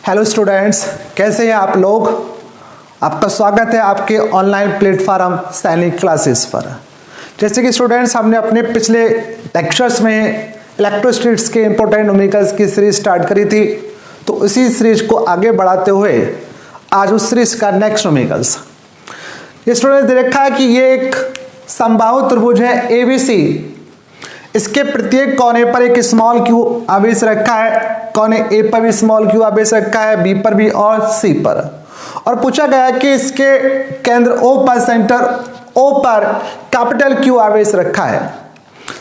Hello students, कैसे हैं आप लोग। आपका स्वागत है आपके ऑनलाइन प्लेटफॉर्म सैनिक क्लासेस पर। जैसे कि स्टूडेंट्स, हमने अपने पिछले लेक्चर्स में इलेक्ट्रोस्टैटिक्स के इंपॉर्टेंट न्यूमेरिकल्स की सीरीज स्टार्ट करी थी, तो उसी सीरीज को आगे बढ़ाते हुए आज उस सीरीज का नेक्स्ट न्यूमेरिकल्स। ये स्टूडेंट्स दे रखा है कि ये एक समबाहु त्रिभुज है ABC। इसके प्रत्येक कोने पर एक स्मॉल क्यू आवेश रखा है, कोने A पर भी स्मॉल क्यू आवेश रखा है, B पर भी और C पर। और पूछा गया कि इसके केंद्र O पर, सेंटर O पर कैपिटल Q आवेश रखा है,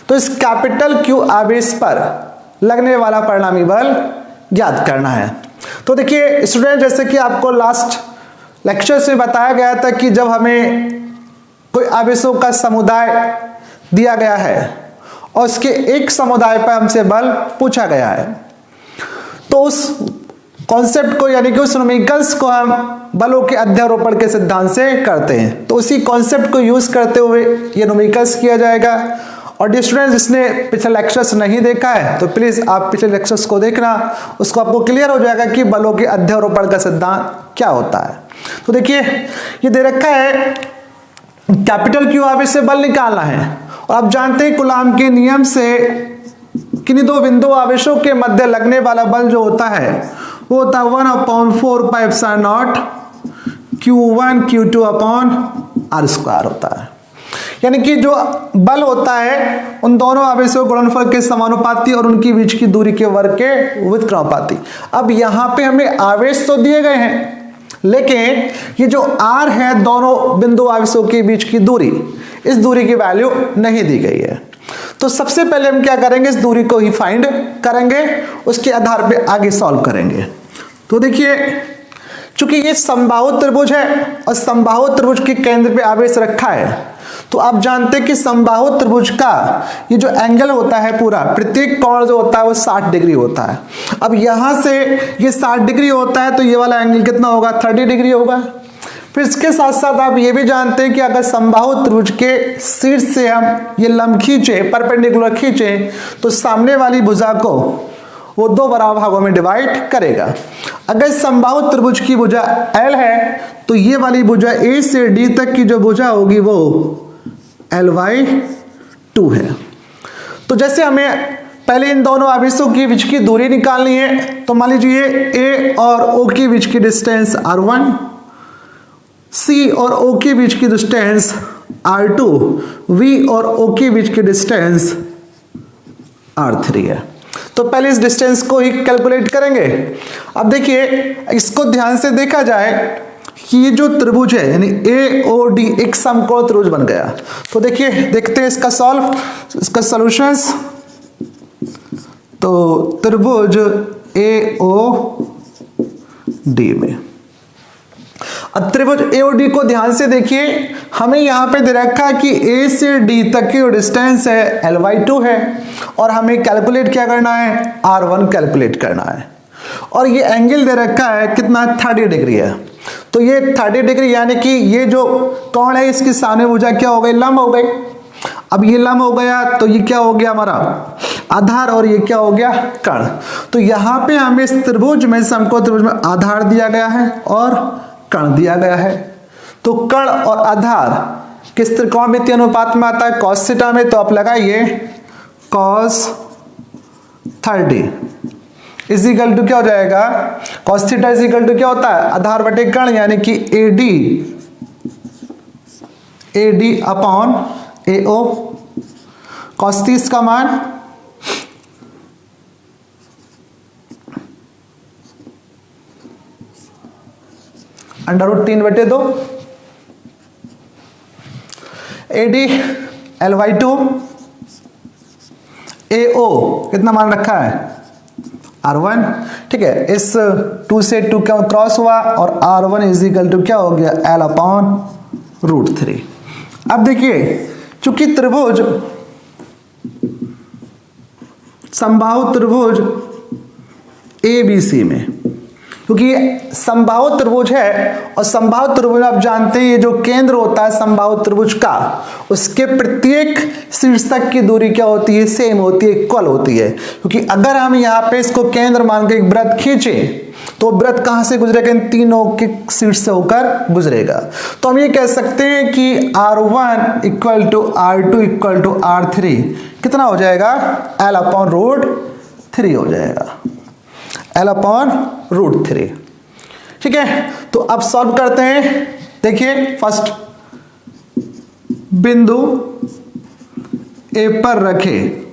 तो इस कैपिटल Q आवेश पर लगने वाला परिणामी बल ज्ञात करना है। तो देखिए स्टूडेंट, जैसे कि आपको लास्ट लेक्चर्स में बताया गया था कि जब हमें कोई आवेशों का समुदाय दिया गया है और उसके एक समुदाय पर हमसे बल पूछा गया है, तो उस कॉन्सेप्ट को यानी कि उस न्यूमेरिकल्स को हम बलों के अध्यारोपण के सिद्धांत से करते हैं। तो उसी कॉन्सेप्ट को यूज करते हुए ये न्यूमेरिकल्स किया जाएगा। और जो स्टूडेंट्स जिसने पिछले लेक्चर्स नहीं देखा है तो प्लीज आप पिछले लेक्चर्स को देखना, उसको आपको क्लियर हो जाएगा कि बलों के अध्यारोपण का सिद्धांत क्या होता है। तो देखिए ये दे रखा है कैपिटल Q आवेश से बल निकालना है, और आप जानते हैं कूलाम के नियम से किन्हीं दो बिंदु आवेशों के मध्य लगने वाला बल जो होता है वो होता है 1/4πε0 Q1 Q2 R² होता है। यानी कि जो बल होता है उन दोनों आवेशों के गुणनफल के समानुपाती और उनकी बीच की दूरी के वर्ग के व्युत्क्रमानुपाती। अब यहाँ पे हमें आवेश तो दिए गए हैं, लेकिन ये जो R है दोनों बिंदु आवेशों के बीच की दूरी, इस दूरी की वैल्यू नहीं दी गई है। तो सबसे पहले हम क्या करेंगे, इस दूरी को ही फाइंड करेंगे, उसके आधार पे आगे सॉल्व करेंगे। तो देखिए चूंकि ये समबाहु त्रिभुज है और समबाहु त्रिभुज के केंद्र पे आवेश रखा है, तो आप जानते हैं कि समबाहु त्रिभुज का ये जो एंगल होता है पूरा, प्रत्येक कोण जो होता है वो 60 डिग्री होता है। अब यहां से ये 60 डिग्री होता है तो ये वाला एंगल कितना होगा, 30 डिग्री होगा। फिर इसके साथ साथ आप ये भी जानते हैं कि अगर समबाहु त्रिभुज के शीर्ष से हम ये लंब खींचे, परपेंडिकुलर खींचे, तो सामने वाली भुजा को वो दो बराबर भागों में डिवाइड करेगा। अगर समबाहु त्रिभुज की भुजा L है तो ये वाली भुजा A से D तक की जो भुजा होगी वो L/2 है। तो जैसे हमें पहले इन दोनों आवेशों के बीच की दूरी निकालनी है, तो मान लीजिए A और O के बीच की डिस्टेंस R1, C और O के बीच की डिस्टेंस R2, V और O के बीच की डिस्टेंस R3 है। तो पहले इस डिस्टेंस को ही कैलकुलेट करेंगे। अब देखिए इसको ध्यान से देखा जाए कि ये जो त्रिभुज है यानी AOD एक समकोण त्रिभुज बन गया। तो देखिए देखते हैं इसका सॉल्यूशंस। तो त्रिभुज AOD में, अब त्रिभुज AOD को ध्यान से देखिए, हमें यहां पे दे रखा है कि A से D तक की जो डिस्टेंस है L/2 है, और हमें कैलकुलेट क्या करना है, R1 कैलकुलेट करना है। और ये एंगल दे रखा है कितना, 30 डिग्री है। तो ये 30 डिग्री यानी कि ये जो कोण है इसकी सामने भुजा क्या हो गई, लंब हो गई। अब ये लंब हो गया तो ये क्या हो गया हमारा आधार, और ये क्या हो गया कर्ण। तो यहाँ पे हमें इस त्रिभुज में, समकोण त्रिभुज में आधार दिया गया है और कर्ण दिया गया है। तो कर्ण और आधार किस त्रिकोणमितीय अनुपात में आता है, cos थीटा में। तो आप लगाइए cos 30 इजिकल टू क्या हो जाएगा, cos थीटा इजिकल टू क्या होता है, आधार बटे कर्ण, यानी कि AD अपॉन AO। cos 30 का मान √3/2, AD L/2, AO कितना मान रखा है R1। ठीक है, इस 2 से 2 का क्रॉस हुआ और R1 इजिकल टू क्या हो गया, L/√3। अब देखिए चूंकि त्रिभुज समबाहु त्रिभुज ABC में क्योंकि समबाहु त्रिभुज है और समबाहु त्रिभुज आप जानते हैं ये जो केंद्र होता है समबाहु त्रिभुज का, उसके प्रत्येक शीर्ष तक की दूरी क्या होती है, सेम होती है, इक्वल होती है। क्योंकि अगर हम यहाँ पे इसको केंद्र मान के एक वृत्त खींचे तो वृत्त कहां से गुजरेगा, इन तीनों के शीर्ष से होकर गुजरेगा। तो हम ये कह सकते हैं कि R1 equal to R2 equal to R3 कितना हो जाएगा, L/√3 हो जाएगा, L/√3। ठीक है, तो अब सॉल्व करते हैं। देखिए फर्स्ट बिंदु ए पर रखे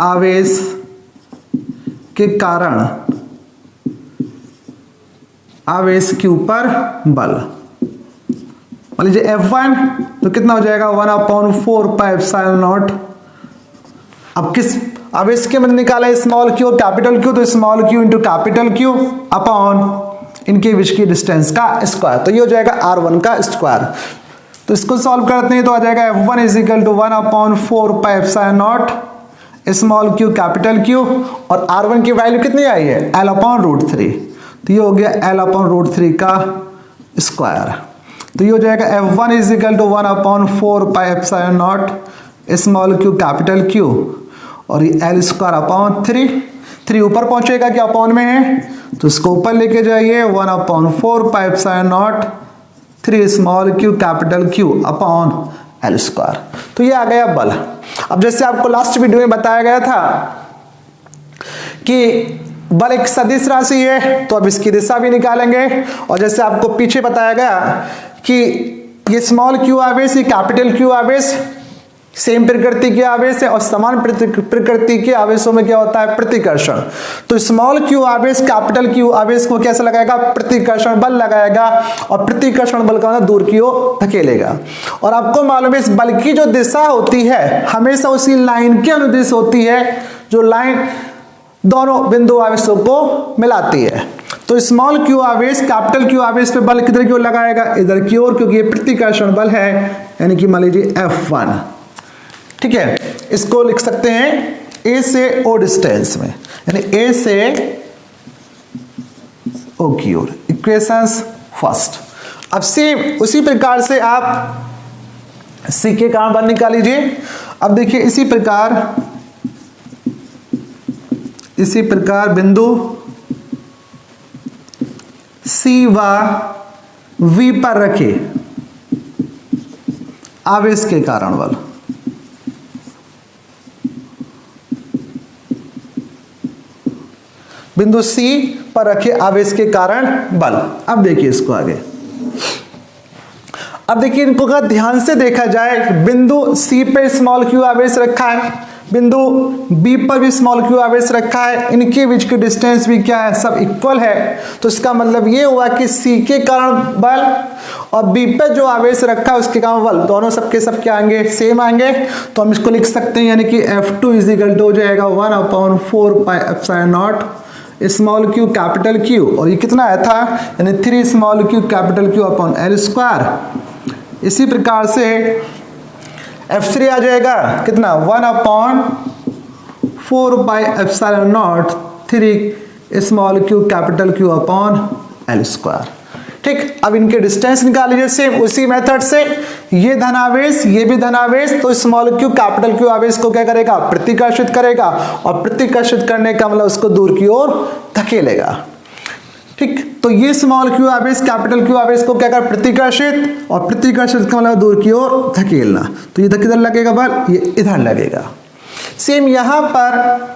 आवेश के कारण आवेश के ऊपर बल, मान लीजिए F1 तो कितना हो जाएगा 1/4πε0। अब किस आवेश के मैंने निकाला है स्मॉल क्यू और कैपिटल क्यू, तो small Q into capital Q upon इनके बीच की डिस्टेंस का स्क्वायर, तो ये हो जाएगा R1 का स्क्वायर। तो इसको सॉल्व करते हैं तो आ जाएगा F1 is equal to 1/4πε0 small Q capital Q, और R1 की वैल्यू कितनी आई है, L/√3, तो ये हो गया L/√3 का स्क्वायर। तो ये हो जाएगा F1 is equal to 1/4πε0 small Q capital Q, और ये L²/3, 3 ऊपर पहुंचेगा कि अपॉन में है, तो इसको ऊपर लेके जाइए 1/4πε0 3 small Q capital Q upon L²। तो ये आ गया बल। अब जैसे आपको लास्ट वीडियो में बताया गया था कि बल एक सदिश राशि है, तो अब इसकी दिशा भी निकालेंगे। और जैसे आपको पीछे बताया गया कि ये स्मॉल क्यू आवेश, ये कैपिटल क्यू आवेश सेम प्रकृति के आवेश है, और समान प्रकृति के आवेशों में क्या होता है, प्रतिकर्षण। तो स्मॉल क्यू आवेश कैपिटल क्यू आवेश को कैसे लगाएगा, प्रतिकर्षण बल लगाएगा, और प्रतिकर्षण बल का मतलब दूर की ओर धकेलेगा। और आपको मालूम है इस बल की जो दिशा होती है हमेशा उसी लाइन के अनुदिश होती है जो लाइन दोनों बिंदु आवेशों को मिलाती है। तो स्मॉल क्यू आवेश कैपिटल क्यू आवेश पे बल किधर की ओर लगाएगा, इधर की ओर, क्योंकि ये प्रतिकर्षण बल है, यानी कि मान लीजिए F1। ठीक है, इसको लिख सकते हैं A से O डिस्टेंस में, यानी A से O की ओर, इक्वेशंस फर्स्ट। अब सेम उसी प्रकार से आप C के कारण बल निकाल लीजिए। अब देखिए इसी प्रकार बिंदु C व V पर रखे आवेश के कारण बल, बिंदु C पर रखे आवेश के कारण बल। अब देखिए इसको आगे, अब देखिए इनको अगर ध्यान से देखा जाए, बिंदु C पे स्मॉल क्यू आवेश रखा है, बिंदु B पर भी स्मॉल क्यू आवेश रखा है, इनके बीच की डिस्टेंस भी क्या है, सब इक्वल है। तो इसका मतलब ये हुआ कि C के कारण बल और B पे जो आवेश रखा है उसके कारण बल, दोनों सबके सब क्या आएंगे, सेम आएंगे। तो हम इसको लिख सकते हैं, यानी कि F2 इज इक्वल टू हो जाएगा 1/4πε0 स्मॉल क्यू कैपिटल क्यू, और ये कितना आया था, यानी 3 small Q capital Q upon L²। इसी प्रकार से F3 आ जाएगा कितना, 1/4πε0 3 small Q capital Q upon L²। ठीक, अब इनके डिस्टेंस निकाल लीजिए सेम उसी मेथड से, ये धनावेश ये भी धनावेश, तो स्मॉल क्यू कैपिटल क्यू आवेश को क्या करेगा, प्रतिकर्षित करेगा, और प्रतिकर्षित करने का मतलब उसको दूर की ओर धकेलेगा। ठीक, तो ये स्मॉल क्यू आवेश कैपिटल क्यू आवेश को क्या कर, प्रतिकर्षित, और प्रतिकर्षित का मतलब दूर की ओर धकेलना। तो ये किधर लगेगा बल, ये इधर लगेगा। सेम यहां पर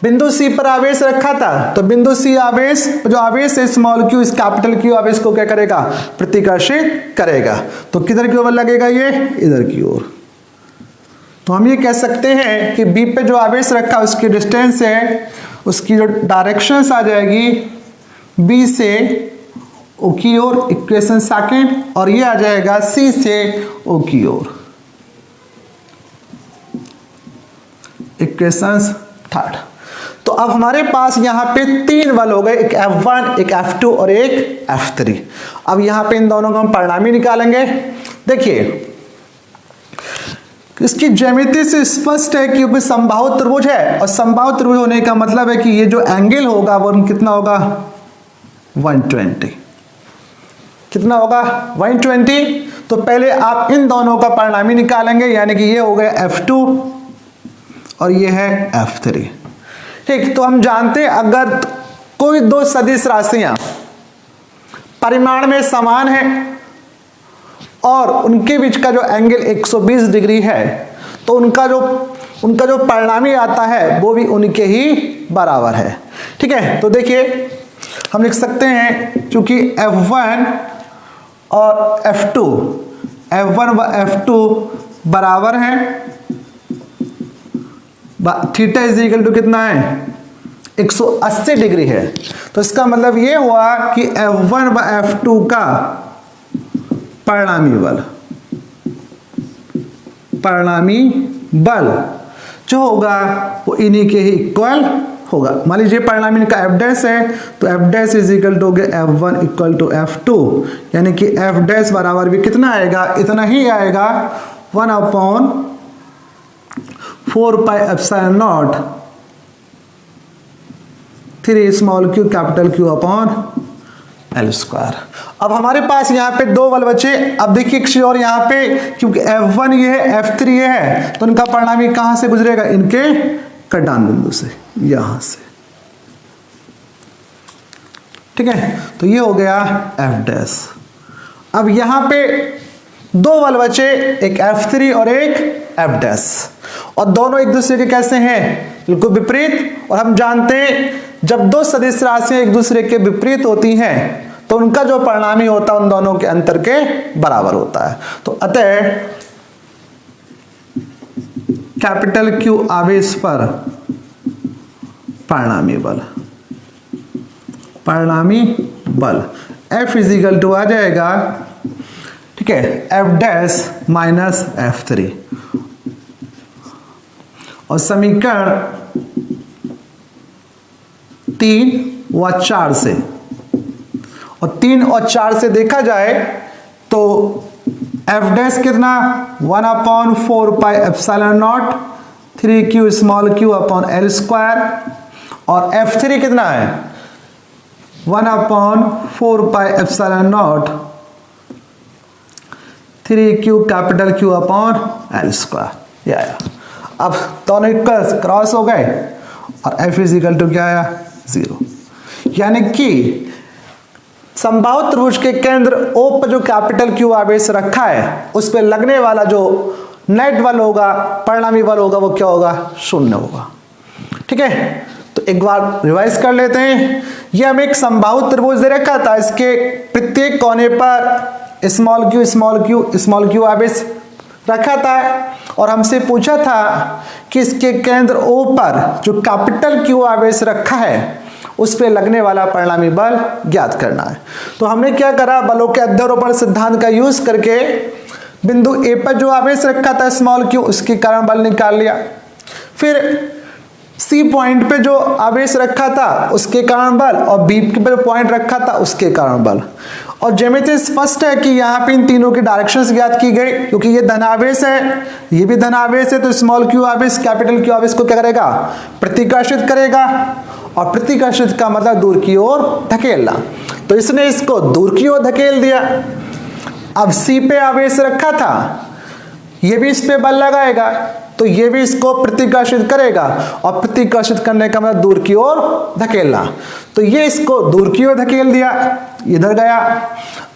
बिंदु C पर आवेश रखा था, तो बिंदु C आवेश जो आवेश है स्मॉल क्यू, इस कैपिटल क्यू आवेश को क्या करेगा, प्रतिकर्षित करेगा। तो किधर की ओर लगेगा, ये इधर की ओर। तो हम ये कह सकते हैं कि B पे जो आवेश रखा उसकी डिस्टेंस है, उसकी जो डायरेक्शंस आ जाएगी B से O की ओर, इक्वेशन सेकंड, और ये आ जाएगा C से O की ओर, इक्वेशन थर्ड। तो अब हमारे पास यहाँ पे 3 बल हो गए, एक F1 एक F2 और एक F3। अब यहाँ पे इन दोनों का हम परिणामी निकालेंगे। देखिए तो इसकी ज्यामिति से स्पष्ट है कि समबाहु त्रिभुज है, और समबाहु त्रिभुज होने का मतलब है कि ये जो एंगल होगा वो कितना होगा 120। कितना होगा 120। तो पहले आप इन दोनों का परिणामी निकालेंगे, यानी कि ये हो गया F2 और ये है F3। ठीक, तो हम जानते हैं अगर कोई दो सदिश राशियां परिमाण में समान है और उनके बीच का जो एंगल 120 डिग्री है, तो उनका जो परिणामी आता है वो भी उनके ही बराबर है। ठीक है, तो देखिए हम लिख सकते हैं क्योंकि F1 और F1 व F2 बराबर हैं, थीटा इज इक्वल टू कितना है 180 डिग्री है। तो इसका मतलब ये हुआ कि F1 व F2 का परिणामी बल जो होगा वो इन्हीं के ही इक्वल होगा। मान लीजिए परिणामी का F डैश है, तो F dash is equal to F1 equal to F2, यानी कि F डैश बराबर भी कितना आएगा, इतना ही आएगा 1/4 pi epsilon not 3 small Q capital Q upon L square. अब हमारे पास यहाँ पे दो बल बचे। अब देखिए एक चीज और यहाँ पे, क्योंकि F1 ये है F3 ये है, तो इनका परिणामी कहां से गुजरेगा, इनके कटान बिंदु से, यहां से। ठीक है, तो ये हो गया F डैश। अब यहां पे दो बल बचे, एक F3 और एक F डैश, और दोनों एक दूसरे के कैसे हैं, बिल्कुल विपरीत। और हम जानते हैं जब दो सदिश राशियां एक दूसरे के विपरीत होती हैं तो उनका जो परिणामी होता है उन दोनों के अंतर के बराबर होता है। तो अतः कैपिटल क्यू आवेश पर परिणामी बल F इजिकल टू आ जाएगा, ठीक है, F डैश माइनस F3, और समीकरण 3 व 4 से, और 3 और 4 से देखा जाए तो F डैश कितना 1/4 pi epsilon not 3q small q upon L square, और F3 कितना है 1/4 pi epsilon not 3q capital Q upon L square. ये आया। अब दोनों इक्वल क्रॉस हो गए और F इज इक्वल टू क्या आया 0, यानी कि समबाहु त्रिभुज के केंद्र O पर जो कैपिटल Q आवेश रखा है उस पर लगने वाला जो नेट बल होगा, परिणामी बल होगा, वो क्या होगा, 0 होगा। ठीक है, तो एक बार रिवाइज कर लेते हैं। ये हमें एक समबाहु त्रिभुज दे रखा था, इसके प्रत्येक कोने पर स्मॉल क्यू आवेश रखा था, और हमसे पूछा था कि इसके केंद्र O पर जो कैपिटल Q आवेश रखा है उस पे लगने वाला परिणामी बल ज्ञात करना है। तो हमने क्या करा, बलों के अध्यारोपण सिद्धांत का यूज करके बिंदु A पर जो आवेश रखा था स्मॉल q, उसके कारण बल निकाल लिया। फिर C पॉइंट पे जो आवेश रखा था उसके कारण बल, और B पे पॉइंट रखा था उसके कारण बल। और ज्यामिति स्पष्ट है कि यहाँ पे इन तीनों की डायरेक्शंस ज्ञात की गई, क्योंकि ये धनावेश है, ये भी धनावेश है, तो स्मॉल q आवेश कैपिटल Q आवेश को क्या करेगा, प्रतिकर्षित करेगा, और प्रतिकर्षित का मतलब दूर की ओर धकेलना। तो इसने इसको दूर की ओर धकेल दिया। अब C पे आवेश रखा था, ये भी इस पे बल लगाएगा, तो ये भी इसको प्रतिकर्षित करेगा, और प्रतिकर्षित करने का मतलब दूर की ओर धकेलना। तो ये इसको दूर की ओर धकेल दिया, इधर गया।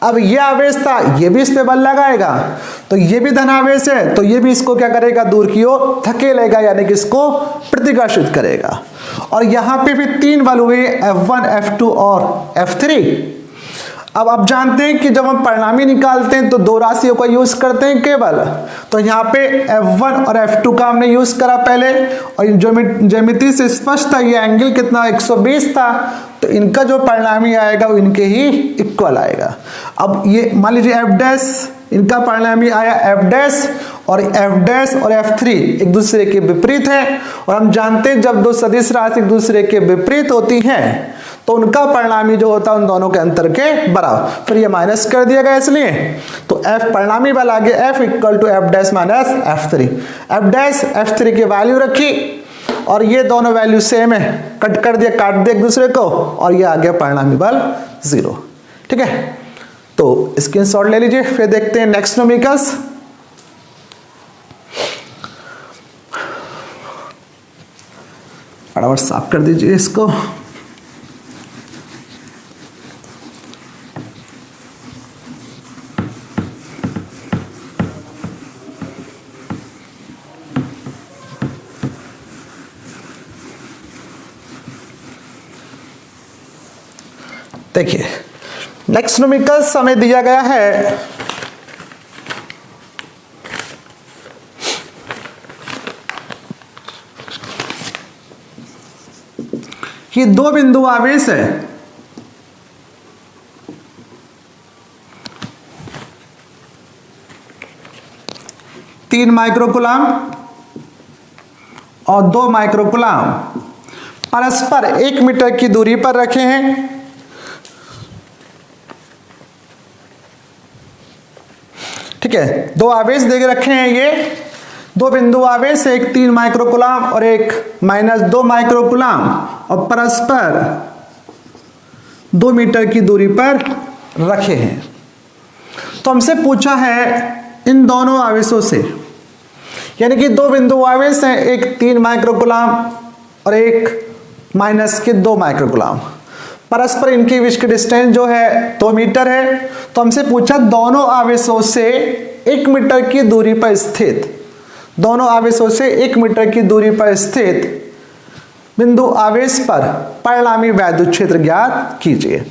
अब ये आवेश था, ये भी इस पे बल लगाएगा, तो ये भी धनावेश है, तो ये भी इसको क्या करेगा, दूर की ओर धकेलेगा, यानी कि इसको प्रतिकर्षित करेगा। और यहाँ पे भी 3 बल हुए, F1, F2 और F3। अब आप जानते हैं कि जब हम परिणामी निकालते हैं तो दो राशियों का यूज करते हैं केवल। तो यहाँ पे F1 और F2 का हमने यूज करा पहले, और ज्यामिति से स्पष्ट था ये एंगल कितना 120 था, तो इनका जो परिणामी आएगा वो इनके ही इक्वल आएगा। अब ये मान लीजिए F डैश, इनका परिणामी आया F डैश, और F डैश और F3 एक दूसरे के विपरीत है, और हम जानते हैं जब दो सदिश राशि एक दूसरे के विपरीत होती हैं तो उनका परिणामी जो होता है उन दोनों के अंतर के बराबर। फिर ये माइनस कर दिया गया इसलिए, तो f परिणामी बल आ गया f equal to f dash minus f3। f dash f3 की वैल्यू रखी और ये दोनों वैल्यू सेम है, कट कर दिया, काट दिया एक दूसरे को, और ये आ गया परिणामी बल 0। ठीक है, तो स्क्रीनशॉट ले लीजिए। फिर देखते हैं नेक्स्ट न्यूमेरिकल्स। फटाफट साफ कर दीजिए इसको। देखिए नेक्स्ट न्यूमेरिकल्स हमें दिया गया है कि दो बिंदु आवेश है, तीन माइक्रोकूलम और 2 माइक्रोकूलम परस्पर 1 मीटर की दूरी पर रखे हैं। ठीक है, दो आवेश दे रखे हैं, ये दो बिंदु आवेश, एक 3 माइक्रोकूलम और एक -2 माइक्रोकूलम, और परस्पर 2 मीटर की दूरी पर रखे हैं। तो हमसे पूछा है इन दोनों आवेशों से, यानी कि दो बिंदु आवेश हैं, एक 3 माइक्रोकूलम और एक -2 माइक्रोकूलम, परस्पर इनके बीच की डिस्टेंस जो है 2 मीटर है। तो हमसे पूछा दोनों आवेशों से 1 मीटर की दूरी पर स्थित, दोनों आवेशों से 1 मीटर की दूरी पर स्थित बिंदु आवेश पर परिणामी वैद्युत क्षेत्र ज्ञात कीजिए।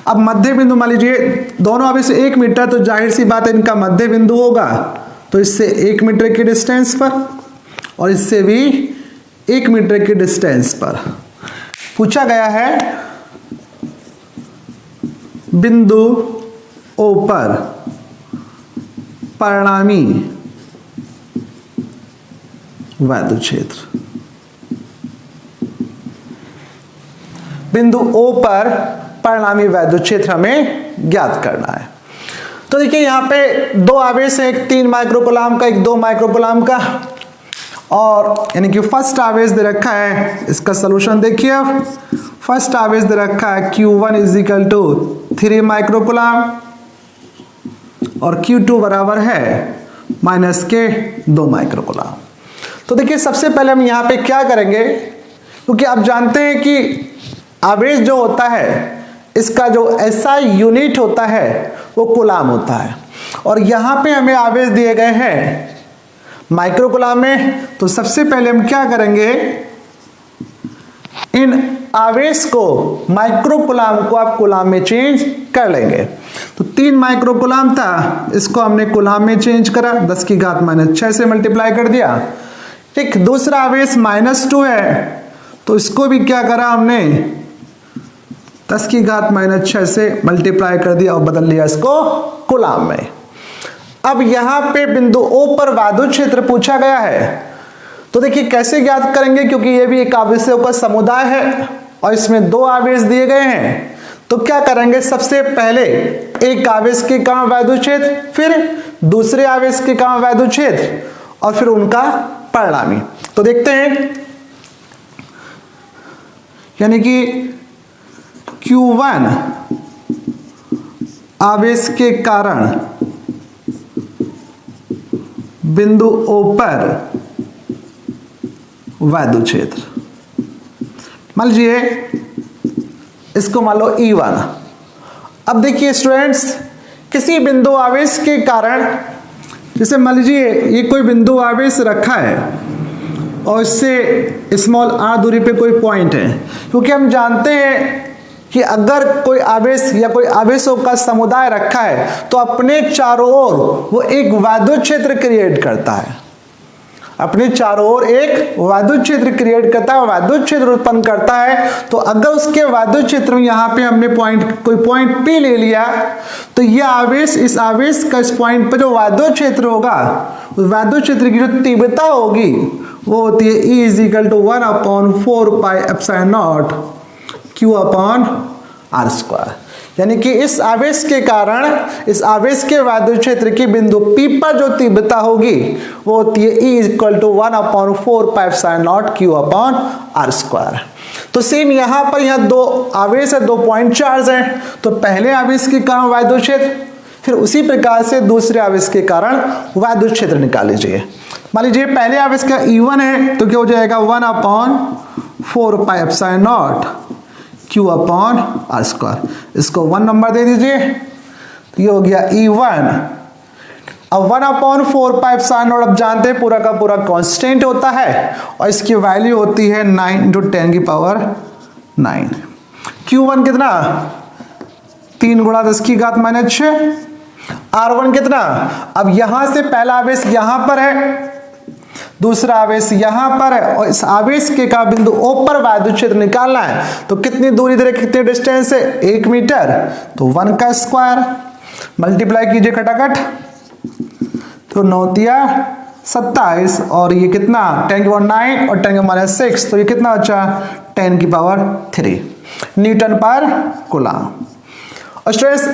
अब मध्य बिंदु मान लीजिए, दोनों आवेश 1 मीटर, तो जाहिर सी बात है इनका मध्य बिंदु होगा, तो इससे 1 मीटर की डिस्टेंस पर और इससे भी 1 मीटर की डिस्टेंस पर पूछा गया है बिंदु O पर परिणामी वैद्युत क्षेत्र। बिंदु O पर परिणामी वैद्युत क्षेत्र हमें ज्ञात करना है। तो देखिए यहाँ पे दो आवेश है, एक 3 माइक्रोकूलम का, एक 2 माइक्रोकूलम का, और यानी कि फर्स्ट आवेश दे रखा है, इसका सलूशन देखिए। अब फर्स्ट आवेश दे रखा है Q1 इजिकल टू 3 माइक्रोकूलम और Q2 बराबर है -2 माइक्रोकूलम। तो देखिए सबसे पहले हम यहाँ पे क्या करेंगे, क्योंकि आप जानते हैं कि आवेश जो होता है इसका जो SI यूनिट होता है वो कूलम होता है, और यहाँ पे हमें आवेश दिए गए हैं माइक्रोकूलम में। तो सबसे पहले हम क्या करेंगे, इन आवेश को माइक्रोकूलम को आप कूलम में चेंज कर लेंगे। तो 3 माइक्रोकूलम था, इसको हमने कूलम में चेंज करा, 10 की घात -6 से मल्टीप्लाई कर दिया। ठीक, दूसरा आवेश -2 है, तो इसको भी क्या करा हमने, 10 की घात -6 से मल्टीप्लाई कर दिया और बदल लिया इसको कूलम में। अब यहां पे बिंदु O पर वैद्युत क्षेत्र पूछा गया है, तो देखिए कैसे ज्ञात करेंगे, क्योंकि ये भी एक आवेशों का समुदाय है और इसमें 2 आवेश दिए गए हैं। तो क्या करेंगे, सबसे पहले एक आवेश के कहाँ वैद्युत क्षेत्र, फिर दूसरे आवेश के कहाँ वैद्युत क्षेत्र, और फिर उनका परिणामी। तो देखते हैं, यानी कि Q1 आवेश के कारण बिंदु O पर वैद्युत क्षेत्र, मान लीजिए इसको मान लो E1। अब देखिए स्टूडेंट्स, किसी बिंदु आवेश के कारण, जैसे मान लीजिए ये कोई बिंदु आवेश रखा है और इससे स्मॉल r दूरी पे कोई पॉइंट है, क्योंकि हम जानते हैं कि अगर कोई आवेश या कोई आवेशों का समुदाय रखा है तो अपने चारों ओर वो एक वैद्युत क्षेत्र क्रिएट करता है, अपने चारों ओर एक वैद्युत क्षेत्र क्रिएट करता है, वैद्युत क्षेत्र उत्पन्न करता है। तो अगर उसके वैद्युत क्षेत्र में यहाँ पे हमने कोई पॉइंट P ले लिया, तो ये आवेश, इस आवेश का इस पॉइंट पर जो वैद्युत क्षेत्र होगा, उस वैद्युत क्षेत्र की जो तीव्रता होगी वो होती है E = 1/4 pi epsilon naught Q/r। R square. यानी कि इस आवेश के कारण, इस आवेश के वैद्युत क्षेत्र की बिंदु P पर जो तीव्रता होगी वो होती है E = 1/4πε0 Q/r²। तो सेम यहां पर यहां दो आवेश है, 2 पॉइंट चार्ज हैं, तो पहले आवेश के कारण वैद्युत क्षेत्र, फिर उसी प्रकार से दूसरे आवेश के कारण वैद्युत क्षेत्र निकाल लीजिए। मान लीजिए पहले आवेश का E1 है तो क्या हो जाएगा 1/4πε0 Q/r²। इसको 1 नंबर दे दीजिए, तो ये हो गया E1। अब 1/4πε0 अब जानते हैं पूरा का पूरा कांस्टेंट होता है और इसकी वैल्यू होती है 9 × 10⁻⁹। Q1 कितना 3 × 10⁻⁶। R1 कितना, अब यहां से पहला आवेश यहां पर है, दूसरा आवेश यहां पर है और इस आवेश के का बिंदु O पर वैद्युत क्षेत्र निकालना है। तो कितनी दूरी दे, कितनी डिस्टेंस है 1 मीटर, तो 1 का स्क्वायर मल्टीप्लाई कीजिए खटाखट, तो 9 × 27 और ये कितना 10⁻⁹ और 10⁻⁶, तो ये कितना बचा 10⁻³ न्यूटन पर कूलम। और स्टूडेंट्स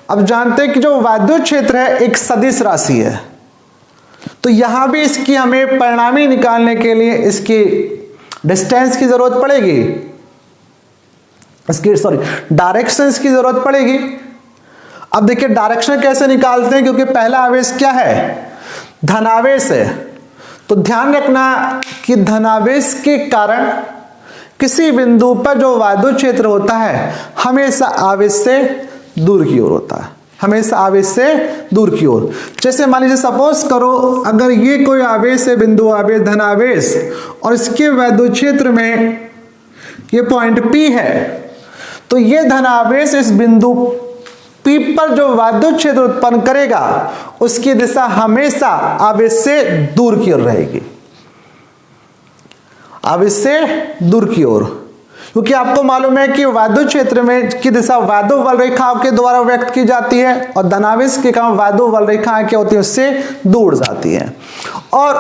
अब जानते हैं कि जो वैद्युत क्षेत्र है एक सदिश राशि है, तो यहां भी इसकी हमें परिणामी निकालने के लिए इसकी डिस्टेंस की जरूरत पड़ेगी, इसकी डायरेक्शंस की जरूरत पड़ेगी। अब देखिए डायरेक्शन कैसे निकालते हैं, क्योंकि पहला आवेश क्या है धनावेश है, तो ध्यान रखना कि धनावेश के कारण किसी बिंदु पर जो वैद्युत क्षेत्र होता है हमेशा आवेश से दूर की ओर होता है, हमेशा आवेश से दूर की ओर। जैसे मान लीजिए सपोज करो अगर ये कोई आवेश है, बिंदु आवेश धनावेश, और इसके वैद्युत क्षेत्र में ये पॉइंट P है, तो ये धनावेश इस बिंदु P पर जो वैद्युत क्षेत्र उत्पन्न करेगा उसकी दिशा हमेशा आवेश से दूर की ओर रहेगी, आवेश से दूर की ओर, क्योंकि आपको मालूम है कि वैद्युत क्षेत्र में की दिशा वैद्युत बल रेखाओं के द्वारा व्यक्त की जाती है और धनावेश के कारण वैद्युत बल रेखाएं क्या होती है उससे दूर जाती है। और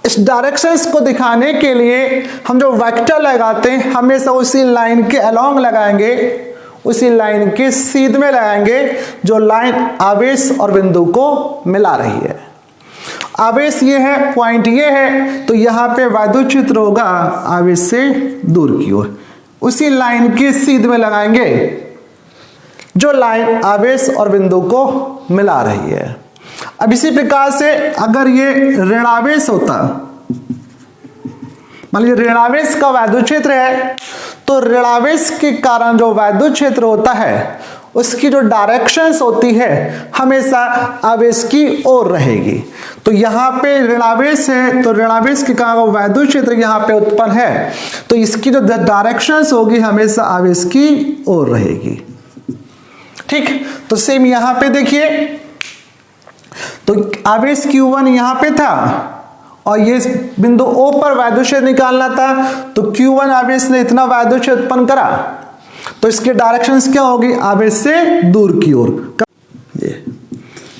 इस डायरेक्शंस को दिखाने के लिए हम जो वेक्टर लगाते हैं हमेशा उसी लाइन के अलोंग लगाएंगे, उसी लाइन के सीध में लगाएंगे जो लाइन आवेश और बिंदु को मिला रही है। आवेश ये है, पॉइंट ये है, तो यहां पे वैद्युत क्षेत्र होगा आवेश से दूर की ओर, उसी लाइन के सीध में लगाएंगे जो लाइन आवेश और बिंदु को मिला रही है। अब इसी प्रकार से अगर ये ऋणावेश होता, मान लीजिए ऋणावेश का वैद्युत क्षेत्र है, तो ऋणावेश के कारण जो वैद्युत क्षेत्र होता है उसकी जो डायरेक्शंस होती है हमेशा आवेश की ओर रहेगी। तो यहाँ पे ऋणावेश है, तो ऋणावेश के कारण वैद्युत क्षेत्र यहाँ पे उत्पन्न है, तो इसकी जो डायरेक्शंस होगी हमेशा आवेश की ओर रहेगी। ठीक, तो सेम यहाँ पे देखिए, तो आवेश Q1 यहाँ पे था और ये बिंदु O पर वैद्युत क्षेत्र निकालना था, तो Q1 आवेश ने इतना वैद्युत क्षेत्र उत्पन्न करा, तो इसके डायरेक्शंस क्या होगी आवेश से दूर की ओर,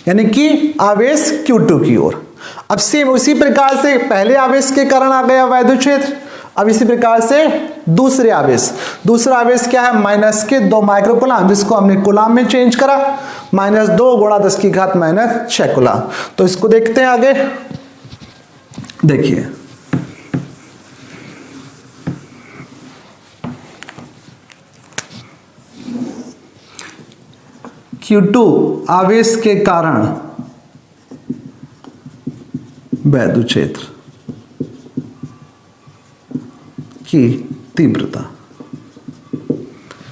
यानी कि आवेश Q2 की ओर। अब सेम उसी प्रकार से पहले आवेश के कारण आ गया वैद्युत क्षेत्र, अब इसी प्रकार से दूसरे आवेश, दूसरा आवेश क्या है -2 माइक्रोकूलम, जिसको हमने कूलम में चेंज करा, -2 × 10⁻⁶ कूलम। तो इसको देखते हैं आगे, देखिए Q2 आवेश के कारण वैद्युत क्षेत्र की तीव्रता।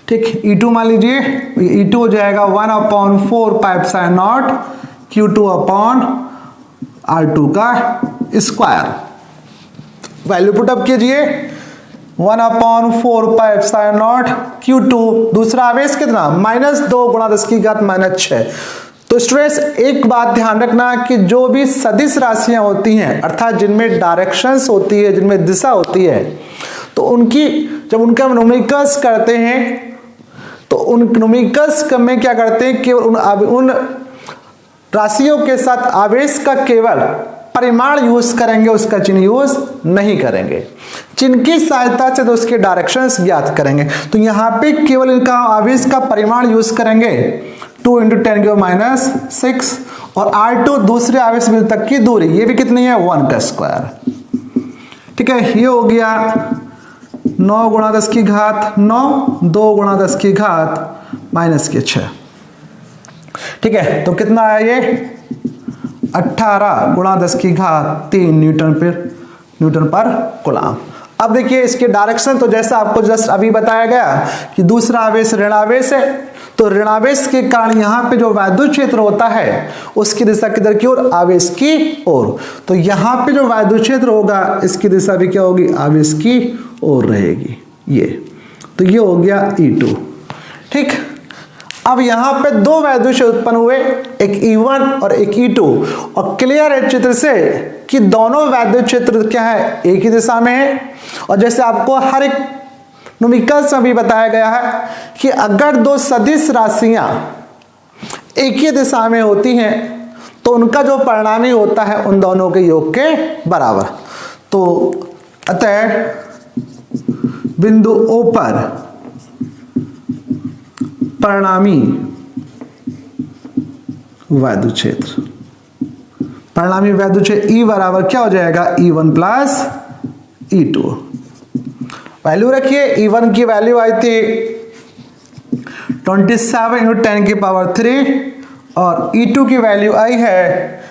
ठीक, E2 मान लीजिए, E2 हो जाएगा 1/4πε0 Q2/R2 का स्क्वायर। वैल्यू पुटअप कीजिए 1/4πε0 Q2, दूसरा आवेश कितना -2 × 10⁻⁶। तो स्टूडेंट्स एक बात ध्यान रखना कि जो भी सदिश राशियां होती हैं अर्थात जिनमें डायरेक्शंस होती है, जिनमें दिशा होती है, तो उनकी जब उनका न्यूमेरिकल्स करते हैं तो उन न्यूमेरिकल्स में क्या करते हैं कि उन राशियों के साथ आवेश का केवल परिमाण यूज करेंगे, उसका चिन्ह यूज नहीं करेंगे। चिन्ह की सहायता से तो उसके डायरेक्शंस ज्ञात करेंगे। तो यहाँ पे केवल इनका आवेश का परिमाण यूज करेंगे, 2 × 10⁻⁶, और r2 दूसरे आवेश बिंदु तक की दूरी, ये भी कितनी है 1 का स्क्वायर। ठीक है, ये हो गया 9 × 10⁻9, 2 × 10⁻⁻6। ठीक है, तो कितना आया ये 18 × 10⁻³ न्यूटन पर कूलम। अब देखिए इसके डायरेक्शन, तो जैसा आपको जस्ट अभी बताया गया कि दूसरा आवेश ऋणावेश है, तो ऋणावेश के कारण यहाँ पे जो वैद्युत क्षेत्र होता है उसकी दिशा किधर की ओर, आवेश की ओर। तो यहाँ पे जो वैद्युत क्षेत्र होगा इसकी दिशा भी क्या होगी, आवेश की ओर रहेगी। ये तो ये हो गया E2। ठीक, अब यहाँ पे दो वैद्युत क्षेत्र उत्पन्न हुए, एक E1 और एक E2, और क्लियर है चित्र से कि दोनों वैद्युत क्षेत्र क्या है, एक ही दिशा में है। और जैसे आपको हर एक न्यूमेरिकल्स में भी बताया गया है कि अगर दो सदिश राशियां एक ही दिशा में होती हैं तो उनका जो परिणामी होता है उन दोनों के योग के बराबर। तो अतः बिंदु O पर परिणामी वैद्युत क्षेत्र, परिणामी वैद्युत क्षेत्र E बराबर क्या हो जाएगा, E1 + E2। वैल्यू रखिए, E1 की वैल्यू आई थी 27 × 10⁻³ और E2 की वैल्यू आई है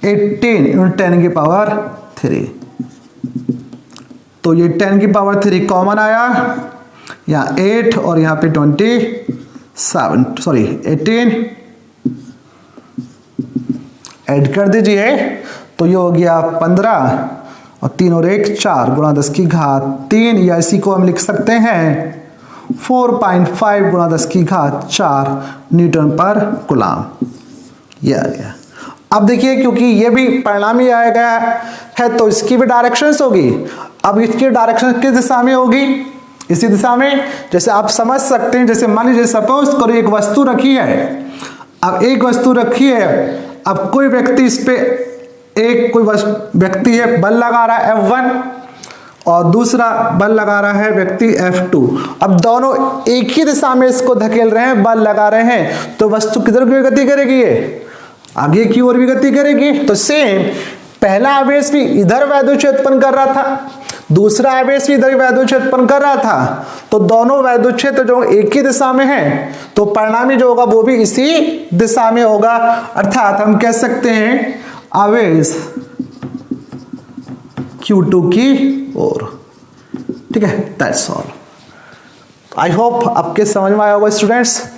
18 × 10⁻³। तो ये 10⁻³ कॉमन आया, यहाँ 8 और यहाँ पे 18 ऐड कर दीजिए, तो ये हो गया 15 और 3 और 1 4 × 10⁻³ या इसी को हम लिख सकते हैं 4.5 × 10⁻⁴ न्यूटन पर कूलम। ये आ गया। अब देखिए क्योंकि ये भी परिणामी आया गया है तो इसकी भी डायरेक्शंस होगी। अब इसकी डायरेक्शन किस दिशा में होगी, इसी दिशा में। जैसे आप समझ सकते हैं, जैसे मान लीजिए सपोज करो एक वस्तु रखी है, अब एक वस्तु रखी है, अब कोई व्यक्ति इस पे कोई व्यक्ति है बल लगा रहा है F1 और दूसरा बल लगा रहा है व्यक्ति F2। अब दोनों एक ही दिशा में इसको धकेल रहे हैं, बल लगा रहे हैं, तो वस्तु किधर की गति करेगी, ये आगे की ओर भी गति करेगी। तो सेम पहला आवेश भी इधर वैद्युत क्षेत्र उत्पन्न कर रहा था, दूसरा आवेश भी इधर वैद्युत क्षेत्र उत्पन्न कर रहा था, तो दोनों वैद्युत क्षेत्र जो एक ही दिशा में है तो परिणामी जो होगा वो भी इसी दिशा में होगा। अर्थात हम कह सकते हैं आवेश Q2 की ओर। ठीक है, दैट्स ऑल। आई होप आपके समझ में आया होगा स्टूडेंट्स।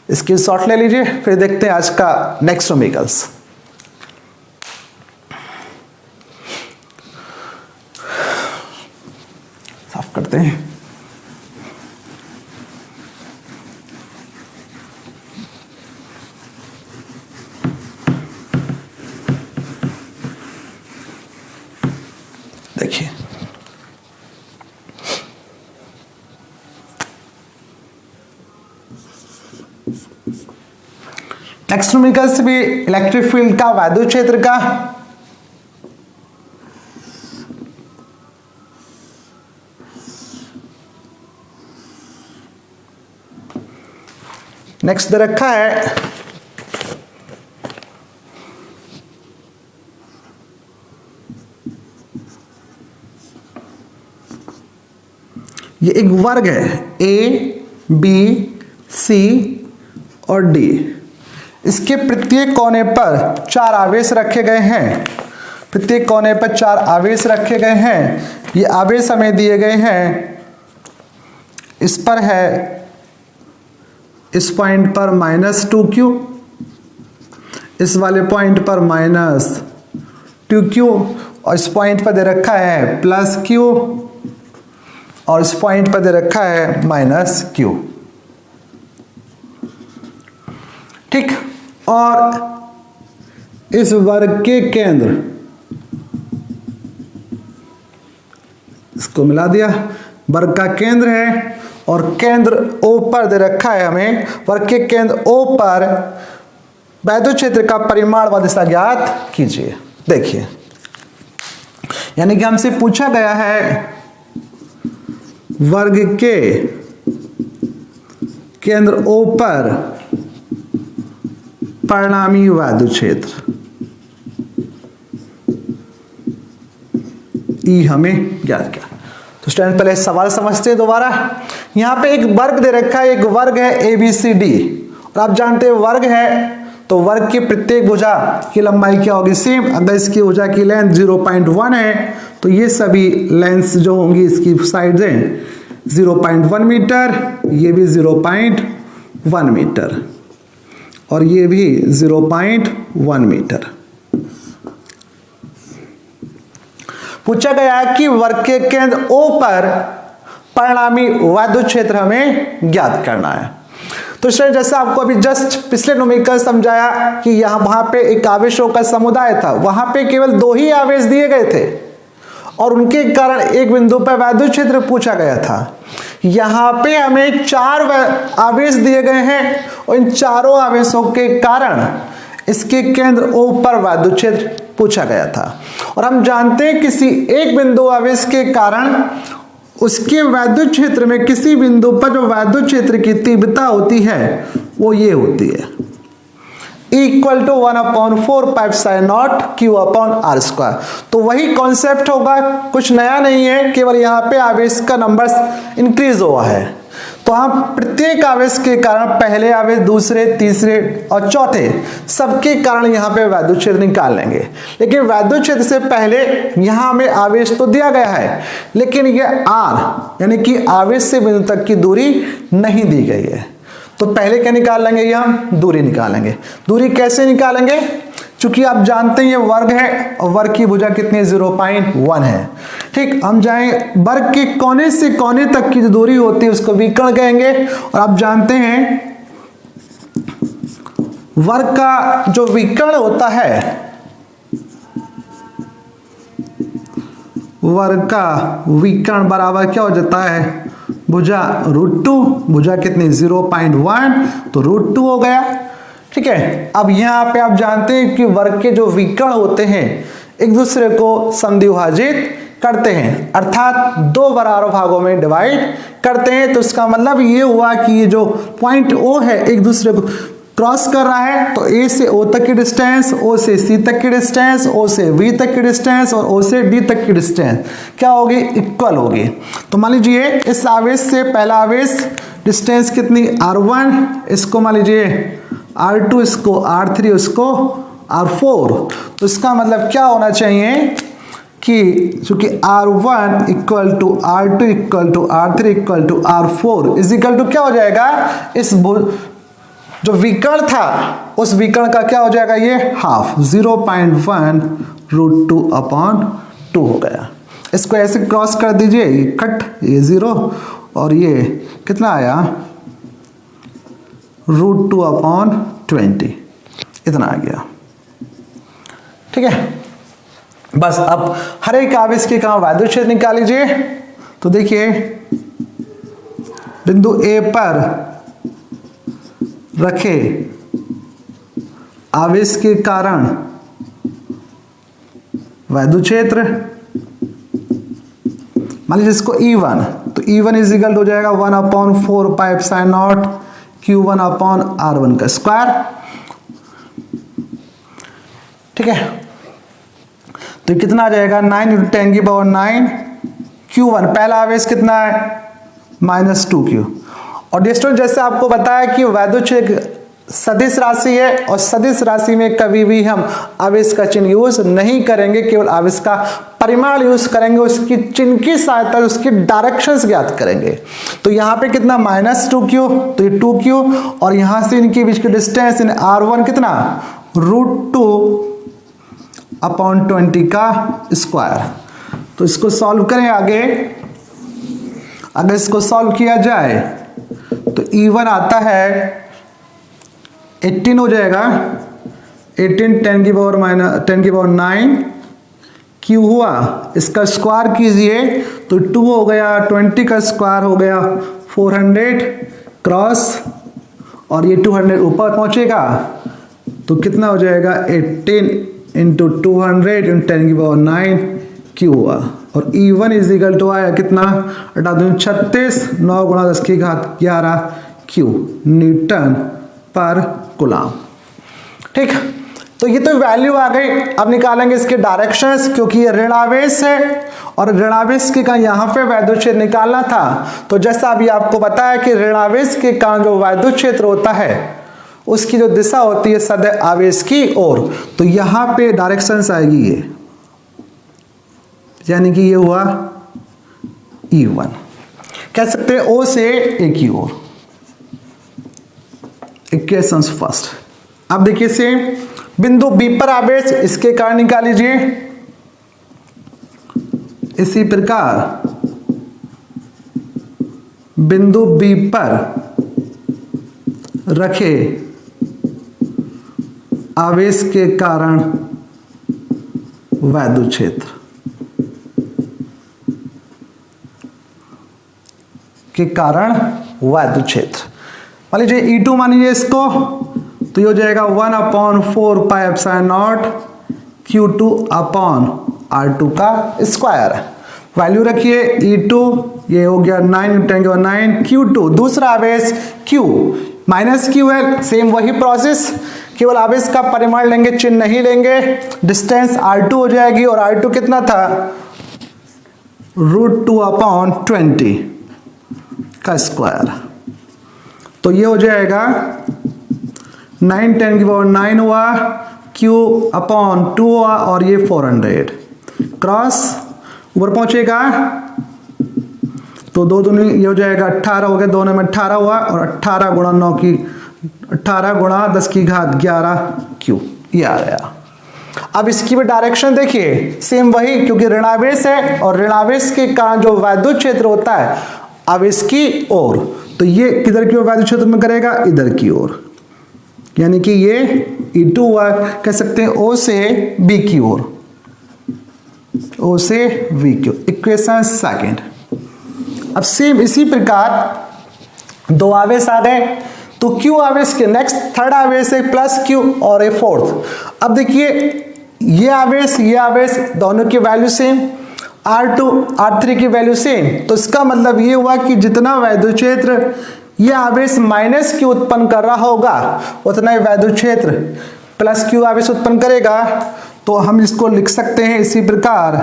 इसकी शॉर्ट ले लीजिए, फिर देखते हैं आज का नेक्स्ट न्यूमेरिकल्स। साफ करते हैं। देखिए नेक्स्ट न्यूमेरिकल्स भी इलेक्ट्रिक फील्ड का, वैद्युत क्षेत्र का। नेक्स्ट दे रखा है ये एक वर्ग है A, B, C और D। इसके प्रत्येक कोने पर 4 आवेश रखे गए हैं, प्रत्येक कोने पर 4 आवेश रखे गए हैं। ये आवेश हमें दिए गए हैं, इस पर है, इस पॉइंट पर -2Q, इस वाले पॉइंट पर -2Q, और इस पॉइंट पर दे रखा है +Q, और इस पॉइंट पर दे रखा है -Q। ठीक, और इस वर्ग के केंद्र, इसको मिला दिया, वर्ग का केंद्र है और केंद्र O पर दे रखा है हमें, वर्ग के केंद्र O पर वैद्युत क्षेत्र का परिमाण व दिशा ज्ञात कीजिए। देखिए, यानी कि हमसे पूछा गया है वर्ग के केंद्र O पर परिणामी वायु क्षेत्र E हमें ज्ञात किया। तो स्टूडेंट पहले सवाल समझते हैं दोबारा। यहां पे एक वर्ग दे रखा है, एक वर्ग है ABCD, और आप जानते हैं वर्ग है तो वर्ग की प्रत्येक भुजा की लंबाई क्या होगी, सेम। अगर इसकी भुजा की लेंथ 0.1 है तो ये सभी लेंथ जो होंगी इसकी साइड 0.1 मीटर, ये भी 0.1 मीटर और ये भी 0.1 मीटर। पूछा गया है कि वर्ग के केंद्र O पर परिणामी वायु क्षेत्र हमें ज्ञात करना है। तो स्टूडेंट जैसे आपको अभी जस्ट पिछले न्यूमेरिकल समझाया कि यहां वहां पे एक आवेशों का समुदाय था, वहां पे केवल 2 ही आवेश दिए गए थे और उनके कारण एक बिंदु पर वायु क्षेत्र पूछा गया था। यहां पे हमें 4 आवेश दिए गए हैं और इन चारों आवेशों के कारण इसके केंद्र O पर वायु क्षेत्र पूछा गया था। और हम जानते हैं किसी एक बिंदु आवेश के कारण उसके वायु क्षेत्र में किसी बिंदु पर जो वायु क्षेत्र की तीव्रता होती है वो ये होती है, इक्वल टू 1/4πε0 Q/r²। तो वही कॉन्सेप्ट होगा, कुछ नया नहीं है, केवल यहाँ पे आवेश का नंबर इंक्रीज हुआ है। तो हम प्रत्येक आवेश के कारण पहले आवेश, दूसरे, तीसरे और चौथे सबके कारण यहाँ पे वायु क्षेत्र निकाल लेंगे। लेकिन वायु क्षेत्र से पहले यहाँ हमें आवेश तो दिया गया है लेकिन ये r यानी कि आवेश से बिंदु तक की दूरी नहीं दी गई है। तो पहले क्या निकाल लेंगे, ये हम दूरी निकालेंगे। दूरी कैसे निकालेंगे, चूंकि आप जानते हैं ये वर्ग है और वर्ग की भुजा कितनी 0.1 है। ठीक, हम जाएं वर्ग के कोने से कोने तक की जो दूरी होती है उसको विकर्ण कहेंगे। और आप जानते हैं वर्ग का जो विकर्ण होता है, वर्ग का विकर्ण बराबर क्या हो जाता है, भुजा √2, भुजा कितनी 0.1 तो √2 हो गया। ठीक है, अब यहां पे आप जानते हैं कि वर्ग के जो विकर्ण होते हैं एक दूसरे को समद्विभाजित करते हैं, अर्थात 2 बराबर भागों में डिवाइड करते हैं। तो इसका मतलब ये हुआ कि ये जो पॉइंट O है एक दूसरे को क्रॉस कर रहा है, तो A से O तक की डिस्टेंस, O से C तक की डिस्टेंस, O से V तक की डिस्टेंस और O से D तक की डिस्टेंस क्या होगी, इक्वल होगी। तो मान लीजिए इस आवेश से पहला आवेश डिस्टेंस कितनी r1, इसको मान लीजिए r2, इसको r3, इसको r4। तो इसका मतलब क्या होना चाहिए कि चूंकि r1 equal to r2 equal to r3 equal to r4 is equal to क्या हो जाएगा, इस जो विकर्ण था उस विकर्ण का क्या हो जाएगा, ये हाफ 0.1 √2/2 हो गया। इसको ऐसे क्रॉस कर दीजिए, ये कट, ये 0 और ये कितना आया √2/20, इतना आ गया। ठीक है, बस अब हर एक आवेश के काम वायु क्षेत्र निकाल लीजिए। तो देखिए बिंदु A पर रखे आवेश के कारण वायु क्षेत्र, मान लीजिए इसको E1, तो E1 इज इक्वल हो जाएगा 1/4πε0 Q1/r1 का स्क्वायर। ठीक है, तो कितना आ जाएगा 9 × 10⁹ Q1, पहला आवेश कितना है -2Q। और डिस्टेंस जैसे आपको बताया कि वायु क्षेत्र सदिश राशि है और सदिश राशि में कभी भी हम आवेश का चिन्ह यूज नहीं करेंगे, केवल आवेश का परिमाण यूज करेंगे, उसकी चिन्ह की सहायता से उसकी डायरेक्शंस ज्ञात करेंगे। तो यहाँ पे कितना -2Q, तो ये 2Q और यहां से इनके बीच की डिस्टेंस r1 कितना √2/20 का स्क्वायर। तो इसको सॉल्व करें आगे, अगर इसको सॉल्व किया जाए तो E1 आता है 18 हो जाएगा, 18 10⁻9 Q हुआ, इसका स्क्वायर कीजिए तो 2 हो गया, 20 का स्क्वायर हो गया 400 क्रॉस और ये 200 ऊपर पहुंचेगा तो कितना हो जाएगा 18 इंटू 200 इंटू 10 की पावर 9 क्यू हुआ। और E1 इज इक्वल टू आया कितना, 36 9 गुणा 10 की घात 11 क्यू न्यूटन पर कूलम। ठीक, तो ये तो वैल्यू आ गई। अब निकालेंगे इसके डायरेक्शंस, क्योंकि ये ऋण आवेश है और ऋण आवेश के कारण यहाँ पे वैद्युत क्षेत्र निकालना था। तो जैसा अभी आपको बताया कि ऋण आवेश के कारण जो वैद्युत क्षेत्र होता है उसकी जो दिशा होती है सदैव आवेश की ओर। तो यहाँ पे डायरेक्शंस आएगी ये, यानी कि ये हुआ E1, कह सकते हैं O से A की ओर। Equation first. अब देखिए सेम बिंदु B पर आवेश, इसके कारण निकाल लीजिए। इसी प्रकार बिंदु B पर रखे आवेश के कारण वैद्युत क्षेत्र के कारण वैद्युत क्षेत्र, मान लीजिए E2 मान लीजिए इसको, तो ये हो जाएगा 1/4 pi epsilon not Q2 upon R2 का स्क्वायर। वैल्यू रखिए E2, ये हो गया 9 × 10⁹ Q2 दूसरा आवेश Q माइनस Q है, सेम वही प्रोसेस, केवल आवेश का परिमाण लेंगे, चिन्ह नहीं लेंगे। डिस्टेंस R2 हो जाएगी और R2 कितना था, √2/20 का स्क्वायर। तो ये हो जाएगा 9 × 10⁹ हुआ, Q अपॉन 2 हुआ और ये 400 क्रॉस ऊपर पहुंचेगा तो 2 दूनी ये हो जाएगा 18 हो गया, दोनों में 18 हुआ और 18 गुणा 9 की 18 गुणा 10 की घात 11 Q, ये आ गया। अब इसकी भी डायरेक्शन देखिए सेम वही, क्योंकि ऋणावेश है और ऋणावेश के कारण जो वैद्युत क्षेत्र होता है आवेश की ओर, तो ये किधर की ओर वैद्युत क्षेत्र में करेगा, इधर की ओर, यानी कि ये E2 हुआ, कह सकते हैं O से B की ओर, O से V की ओर। Equation second. अब सेम इसी प्रकार 2 आवेश आ गए, तो Q आवेश के नेक्स्ट थर्ड आवेश है प्लस Q और A फोर्थ। अब देखिए ये आवेश दोनों की वैल्यू सेम, R2 R3 की वैल्यू सेम, तो इसका मतलब ये हुआ कि जितना वैद्युत क्षेत्र ये आवेश माइनस Q उत्पन्न कर रहा होगा उतना ही वैद्युत क्षेत्र प्लस Q आवेश उत्पन्न करेगा। तो हम इसको लिख सकते हैं इसी प्रकार,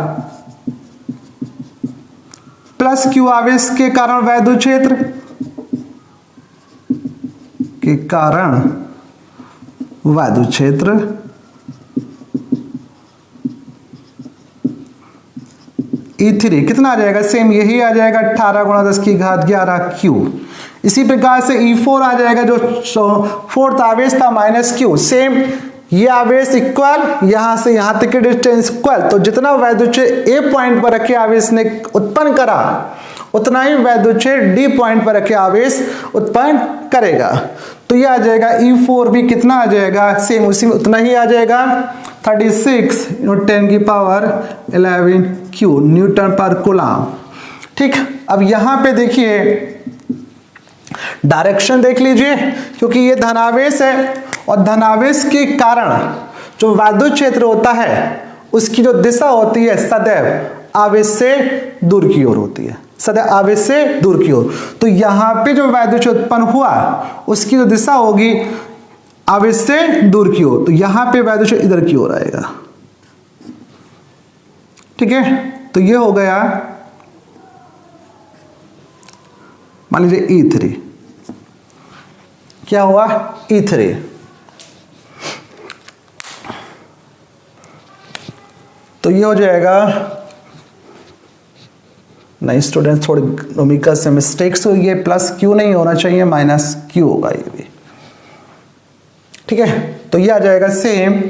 प्लस Q आवेश के कारण वैद्युत क्षेत्र के कारण वैद्युत क्षेत्र E3 कितना आ जाएगा, सेम यही आ जाएगा 18 गुणा 10 की घात 11 Q। इसी प्रकार से E4 आ जाएगा, जो फोर्थ आवेश था माइनस Q, सेम ये आवेश इक्वल, यहां से यहां तक की डिस्टेंस इक्वल, तो जितना वैद्युत क्षेत्र A पॉइंट पर रखे आवेश ने उत्पन्न करा उतना ही वैद्युत क्षेत्र D पॉइंट पर रखे आवेश उत्पन्न करेगा। तो ये आ जाएगा E4 भी कितना आ जाएगा, सेम उसी में उतना ही आ जाएगा 36 × 10 की पावर 11 Q न्यूटन पर कूलम। ठीक, अब यहां पे देखिए डायरेक्शन देख लीजिए, क्योंकि ये धनावेश है और धनावेश के कारण जो वैद्युत क्षेत्र होता है उसकी जो दिशा होती है सदैव आवेश से दूर की ओर होती है, सदैव आवेश से दूर की ओर। तो यहां पे जो वैद्युत क्षेत्र उत्पन्न हुआ उसकी जो दिशा होगी आवेश से दूर की ओर, तो यहां पे वैद्युत क्षेत्र इधर की ओर आएगा। ठीक है, तो ये हो गया मान लीजिए E3, क्या हुआ E3। तो ये हो जाएगा, नहीं स्टूडेंट्स थोड़ी न्यूमेरिकल से मिस्टेक्स हुई है, प्लस Q नहीं होना चाहिए माइनस Q होगा ये भी। ठीक है, तो ये आ जाएगा सेम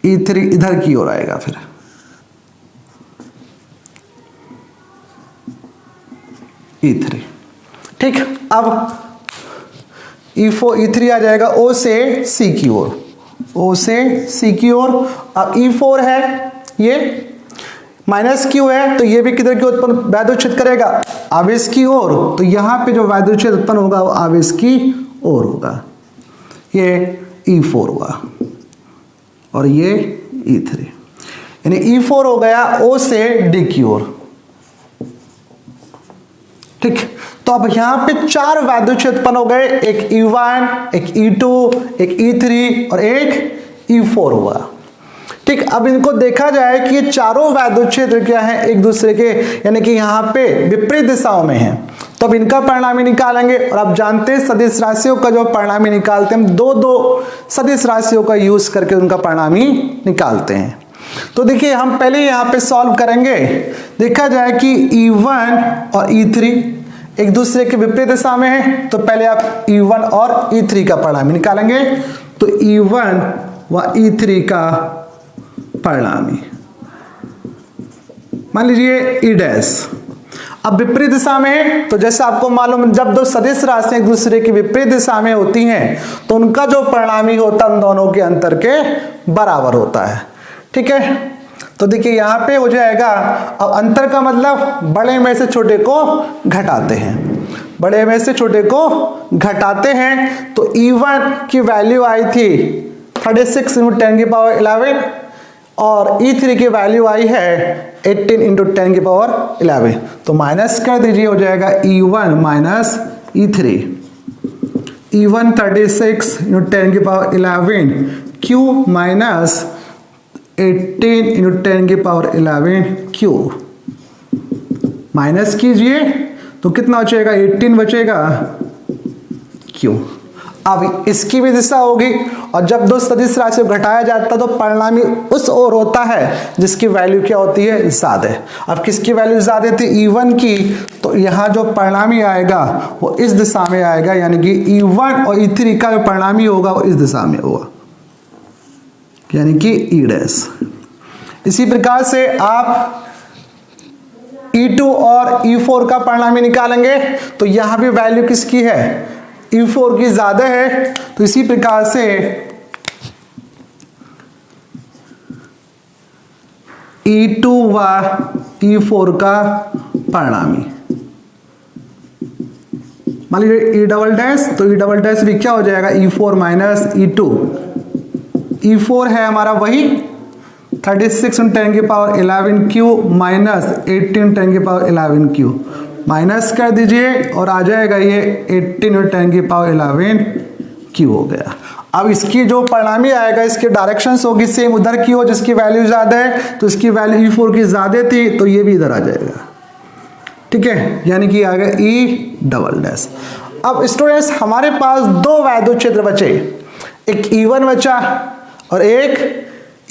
E3 इधर की ओर आएगा फिर E3। ठीक, अब E3 आ जाएगा O से C की ओर, O से C की ओर। अब E4 है, ये माइनस Q है, तो ये भी किधर की उत्पन्न वैद्युत क्षेत्र करेगा, आवेश की ओर। तो यहां पे जो वैद्युत क्षेत्र उत्पन्न होगा वो आवेश की ओर होगा, ये E4 हुआ। और ये E3, यानी E4 हो गया O से D की ओर। ठीक, तो अब यहां पे 4 वैद्युत क्षेत्र उत्पन्न हो गए, एक E1, एक E2, एक E3 और एक E4 हुआ। ठीक, अब इनको देखा जाए कि ये चारों वैद्युत क्षेत्र क्या है, एक दूसरे के यानी कि यहाँ पे विपरीत दिशाओं में हैं, तो अब इनका परिणामी निकालेंगे। और आप जानते हैं सदिश राशियों का जो परिणामी निकालते हैं हम दो सदिश राशियों का यूज करके उनका परिणामी निकालते हैं। तो देखिए हम पहले यहाँ पे सॉल्व करेंगे। देखा जाए कि E1 और E3 एक दूसरे के विपरीत दिशा में है, तो पहले आप E1 और E3 का परिणामी निकालेंगे। तो E1 व E3 का परिणामी मान लीजिए E डैश। अब विपरीत दिशा में है, तो जैसे आपको मालूम है जब दो सदिश राशियां एक दूसरे की विपरीत दिशा में होती हैं तो उनका जो परिणामी होता है उन दोनों के अंतर के बराबर होता है। ठीक है, तो देखिए यहां पे हो जाएगा, अब अंतर का मतलब बड़े में से छोटे को घटाते हैं, बड़े में से छोटे को घटाते हैं। तो E1 की वैल्यू आई थी 36 × 10⁻11 और E3 की वैल्यू आई है 18 × 10⁻11, तो माइनस कर दीजिए, हो जाएगा E1 minus E3। E1 36 × 10⁻11 Q minus 18 × 10⁻11 Q, minus कीजिए तो कितना बचेगा, 18 बचेगा Q। अब इसकी भी दिशा होगी, और जब दो सदिश राशि को घटाया जाता है तो परिणामी उस ओर होता है जिसकी वैल्यू क्या होती है, ज्यादा। अब किसकी वैल्यू ज्यादा थी, E1 की, तो यहाँ जो परिणामी आएगा वो इस दिशा में आएगा, यानी कि E1 और E3 का जो परिणामी होगा वो इस दिशा में होगा, यानी कि E डैश। इसी प्रकार से आप E2 और E4 का परिणामी निकालेंगे, तो यहां भी वैल्यू किसकी है, E4 की ज्यादा है, तो इसी प्रकार से E2 व E4 का परिणामी मान लीजिए E डबल डैश, तो E डबल डैश भी क्या हो जाएगा, E4 माइनस E2। E4 है हमारा वही 36 × 10⁻11 Q माइनस 18 × 10⁻11 Q, माइनस कर दीजिए और आ जाएगा ये 18 × 10⁻11 Q हो गया। अब इसकी जो परिणामी आएगा इसके डायरेक्शंस होगी सेम, उधर की हो जिसकी वैल्यू ज्यादा है, तो इसकी वैल्यू E4 की ज्यादा थी तो ये भी इधर आ जाएगा। ठीक है, यानी कि आ गया E डबल डैश। अब स्टूडेंट्स हमारे पास दो वैद्युत क्षेत्र बचे, एक E1 बचा और एक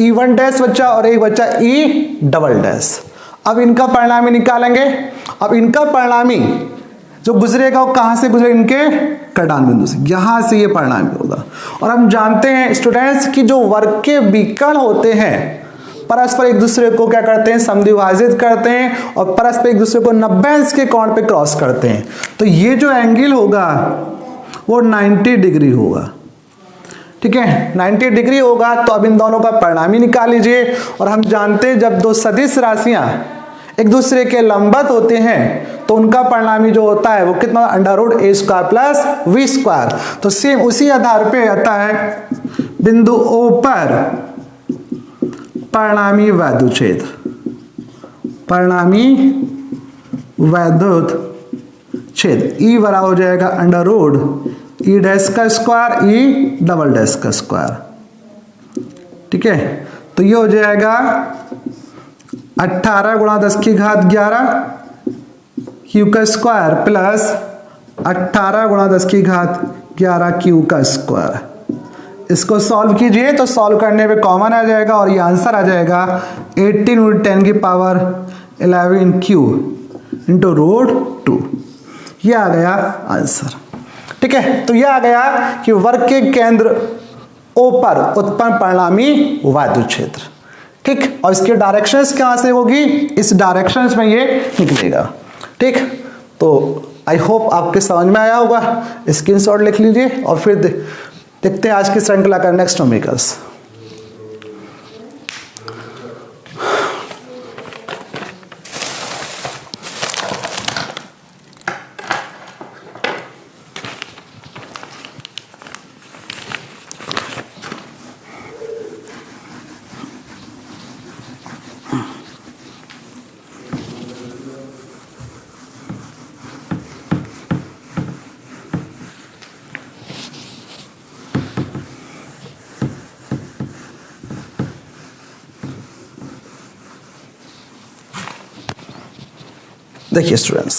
E1 डैश बचा और एक बचा E डबल डैश। अब इनका परिणामी निकालेंगे। अब इनका परिणामी जो गुजरेगा वो कहां से गुजरेगा, इनके कटान बिंदु से, यहां से ये परिणामी होगा। और हम जानते हैं स्टूडेंट्स कि जो वर्ग के विकर्ण होते हैं परस्पर एक दूसरे को क्या करते हैं, समद्विभाजित करते हैं और परस्पर एक दूसरे को 90 अंश के कोण पे क्रॉस करते हैं। तो ये जो एंगल होगा वो 90 डिग्री होगा। ठीक है, 90 डिग्री होगा। तो अब इन दोनों का परिणामी निकाल लीजिए। और हम जानते हैं जब दो सदिश राशियां एक दूसरे के लंबवत होते हैं तो उनका परिणामी जो होता है वो कितना, √a² + v²। तो सेम उसी आधार पे आता है बिंदु O पर परिणामी वैद्युत क्षेत्र, परिणामी वैद्युत क्षेत्र E बराबर हो जाएगा √E डैश का स्क्वायर E डबल डैश का स्क्वायर। ठीक है, तो ये हो जाएगा 18 × 10⁻11 Q का स्क्वायर प्लस 18 × 10⁻11 Q का स्क्वायर। इसको सॉल्व कीजिए तो सॉल्व करने पे कॉमन आ जाएगा और ये आंसर आ जाएगा 18 × 10⁻11 Q इंटू √2। ये आ गया आंसर। ठीक है, तो ये आ गया कि वर्ग के केंद्र O पर उत्पन्न परिणामी वैद्युत क्षेत्र। ठीक, और इसके डायरेक्शंस कहां से होगी, इस डायरेक्शंस में ये निकलेगा। ठीक, तो आई होप आपके समझ में आया होगा। स्क्रीनशॉट लिख लीजिए और फिर देखते हैं आज की श्रृंखला का नेक्स्ट न्यूमेरिकल्स। देखिए स्टूडेंट्स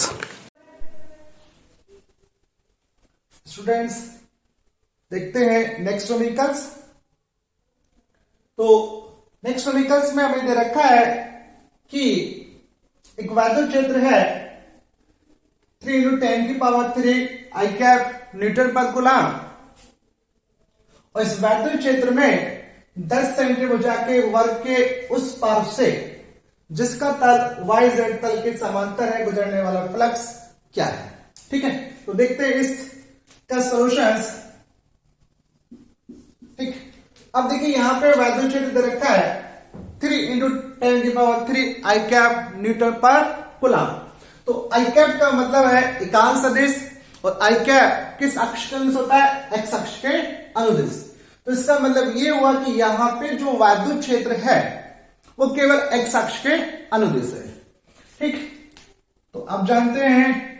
देखते हैं नेक्स्ट व्हीकल्स। तो नेक्स्ट व्हीकल्स में हमें दे रखा है कि एक वैद्युत क्षेत्र है 3 × 10⁻³ आई कैप न्यूटन पर कूलम, और इस वैद्युत क्षेत्र में 10 सेंटीमीटर के वर्ग के उस पार्श्व से जिसका तल YZ तल के समांतर है गुजरने वाला फ्लक्स क्या है। ठीक है, तो देखते हैं इसका सॉल्यूशंस। ठीक, अब देखिए यहां पे वैद्युत क्षेत्र दे रखा है 3 × 10⁻³ आई कैप न्यूटन पर कूलम। तो आई कैप का मतलब है एकांश सदिश, और आई कैप किस अक्ष के अनुदिश होता है? एक्स अक्ष के अनुदिश। तो इसका मतलब ये हुआ कि यहां पे जो वैद्युत क्षेत्र है वो केवल एक्स अक्ष के अनुदिश है। ठीक, तो अब जानते हैं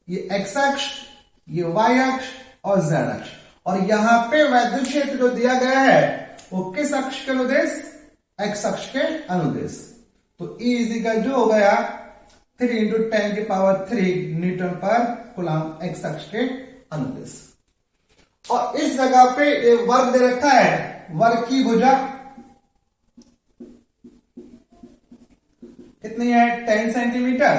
ये एक्स अक्ष, ये वाई अक्ष और जेड अक्ष, और यहां पे वैद्युत क्षेत्र जो दिया गया है वो किस अक्ष के अनुदिश? एक्स अक्ष के अनुदिश। तो E इक्वल जो हो गया 3 × 10⁻³ न्यूटन पर कूलम एक्स अक्ष के अनुदिश। और इस जगह पे ये वर्ग दे रखा है, वर्ग की भुजा कितनी है? 10 सेंटीमीटर।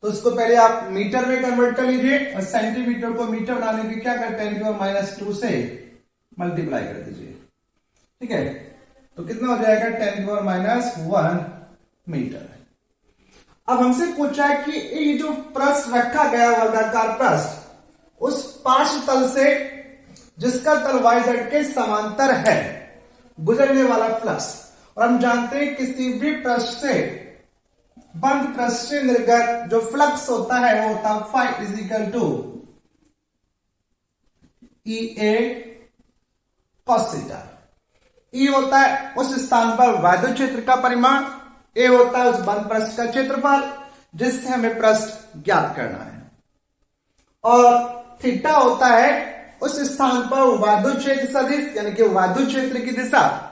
तो उसको पहले आप मीटर में कन्वर्ट कर लीजिए, और सेंटीमीटर को मीटर बनाने की क्या करते हैं? 10⁻² से मल्टीप्लाई कर दीजिए। ठीक है, तो कितना हो जाएगा? 10⁻⁻1 मीटर। अब हमसे पूछा है कि ये जो पृष्ठ रखा गया वर्गाकार पृष्ठ, उस पार्श्व तल से जिसका तल YZ के समांतर है गुजरने वाला फ्लक्स। और हम जानते हैं किसी भी पृष्ठ से बंद पृष्ठ से निर्गत जो फ्लक्स होता है वो होता है phi = EA cos θ। E होता है उस स्थान पर वैद्युत क्षेत्र का परिमाण, A होता है उस बंद पृष्ठ का क्षेत्रफल जिससे हमें पृष्ठ ज्ञात करना है, और थीटा होता है उस स्थान पर वैद्युत क्षेत्र सदिश यानी कि वैद्युत क्षेत्र की दिशा,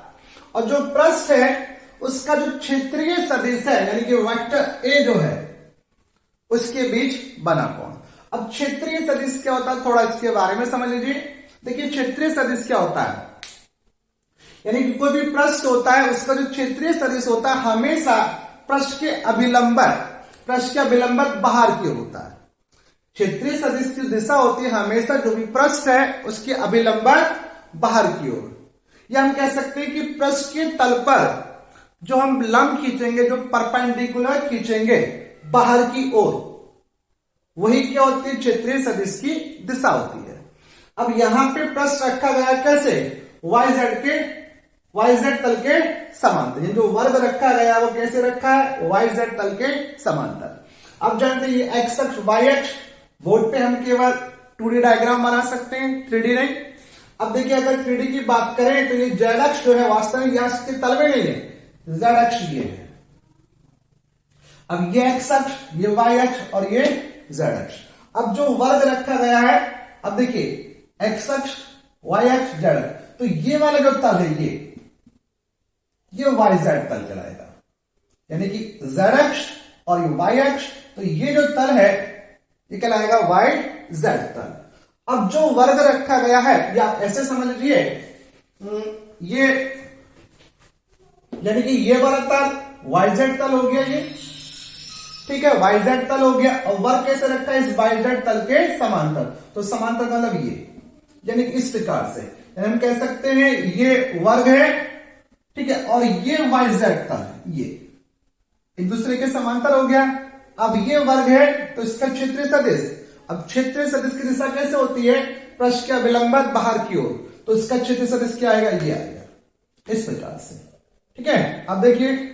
और जो पृष्ठ है उसका जो क्षेत्रीय सदिश है यानी कि वेक्टर A जो है उसके बीच बना कोण। अब क्षेत्रीय सदिश क्या होता है थोड़ा इसके बारे में समझ लीजिए। देखिए क्षेत्रीय सदिश क्या होता है, यानी कि कोई भी पृष्ठ होता है उसका जो क्षेत्रीय सदिश होता है हमेशा पृष्ठ के अभिलंबत बाहर की ओर होता है। क्षेत्रीय सदिश की दिशा होती है हमेशा जो भी पृष्ठ है उसके अभिलंबत बाहर की ओर, या हम कह सकते हैं कि पृष्ठ के तल पर जो हम लंब खींचेंगे, जो परपेंडिकुलर खींचेंगे बाहर की ओर, वही क्या होती है? क्षेत्रीय सदिश की दिशा होती है। अब यहां पे पृष्ठ रखा गया कैसे? YZ तल के समांतर। जो वर्ग रखा गया वो कैसे रखा है? YZ तल के समांतर। अब जानते हैं ये एक्स अक्ष वाई अक्ष, बोर्ड पे हम केवल 2D डायग्राम बना सकते हैं, 3D नहीं। अब देखिए अगर 3D की बात करें तो ये जेड अक्ष जो है वास्तव में यहां के तल में नहीं है, जेड अक्ष ये है। अब ये एक्स अक्ष, ये वाई अक्ष और ये जेड अक्ष। अब जो वर्ग रखा गया है, अब देखिए एक्स अक्ष वाई अक्ष जेड अक्ष, तो ये वाला जो तल है ये वाई जेड तल चलाएगा, यानी कि जेड अक्ष और ये वाई अक्ष, तो ये जो तल है ये कहलाएगा वाई जेड तल। अब जो वर्ग रखा गया है ये आप ऐसे समझ लीजिए, ये यानी कि ये वाला तल YZ तल हो गया ये, ठीक है, YZ तल हो गया। और वर्ग कैसे रखा है? इस YZ तल के समांतर। तो समांतर मतलब ये, यानी कि इस प्रकार से हम कह सकते हैं ये वर्ग है, ठीक है, और ये YZ तल है, ये एक दूसरे के समांतर हो गया। अब ये वर्ग है तो इसका क्षेत्रीय सदिश, अब क्षेत्रीय सदिश की दिशा कैसे होती है? पृष्ठ के अभिलंबत बाहर की ओर, तो इसका क्षेत्रीय सदिश क्या आएगा? ये आएगा इस प्रकार से, ठीक है। अब देखिए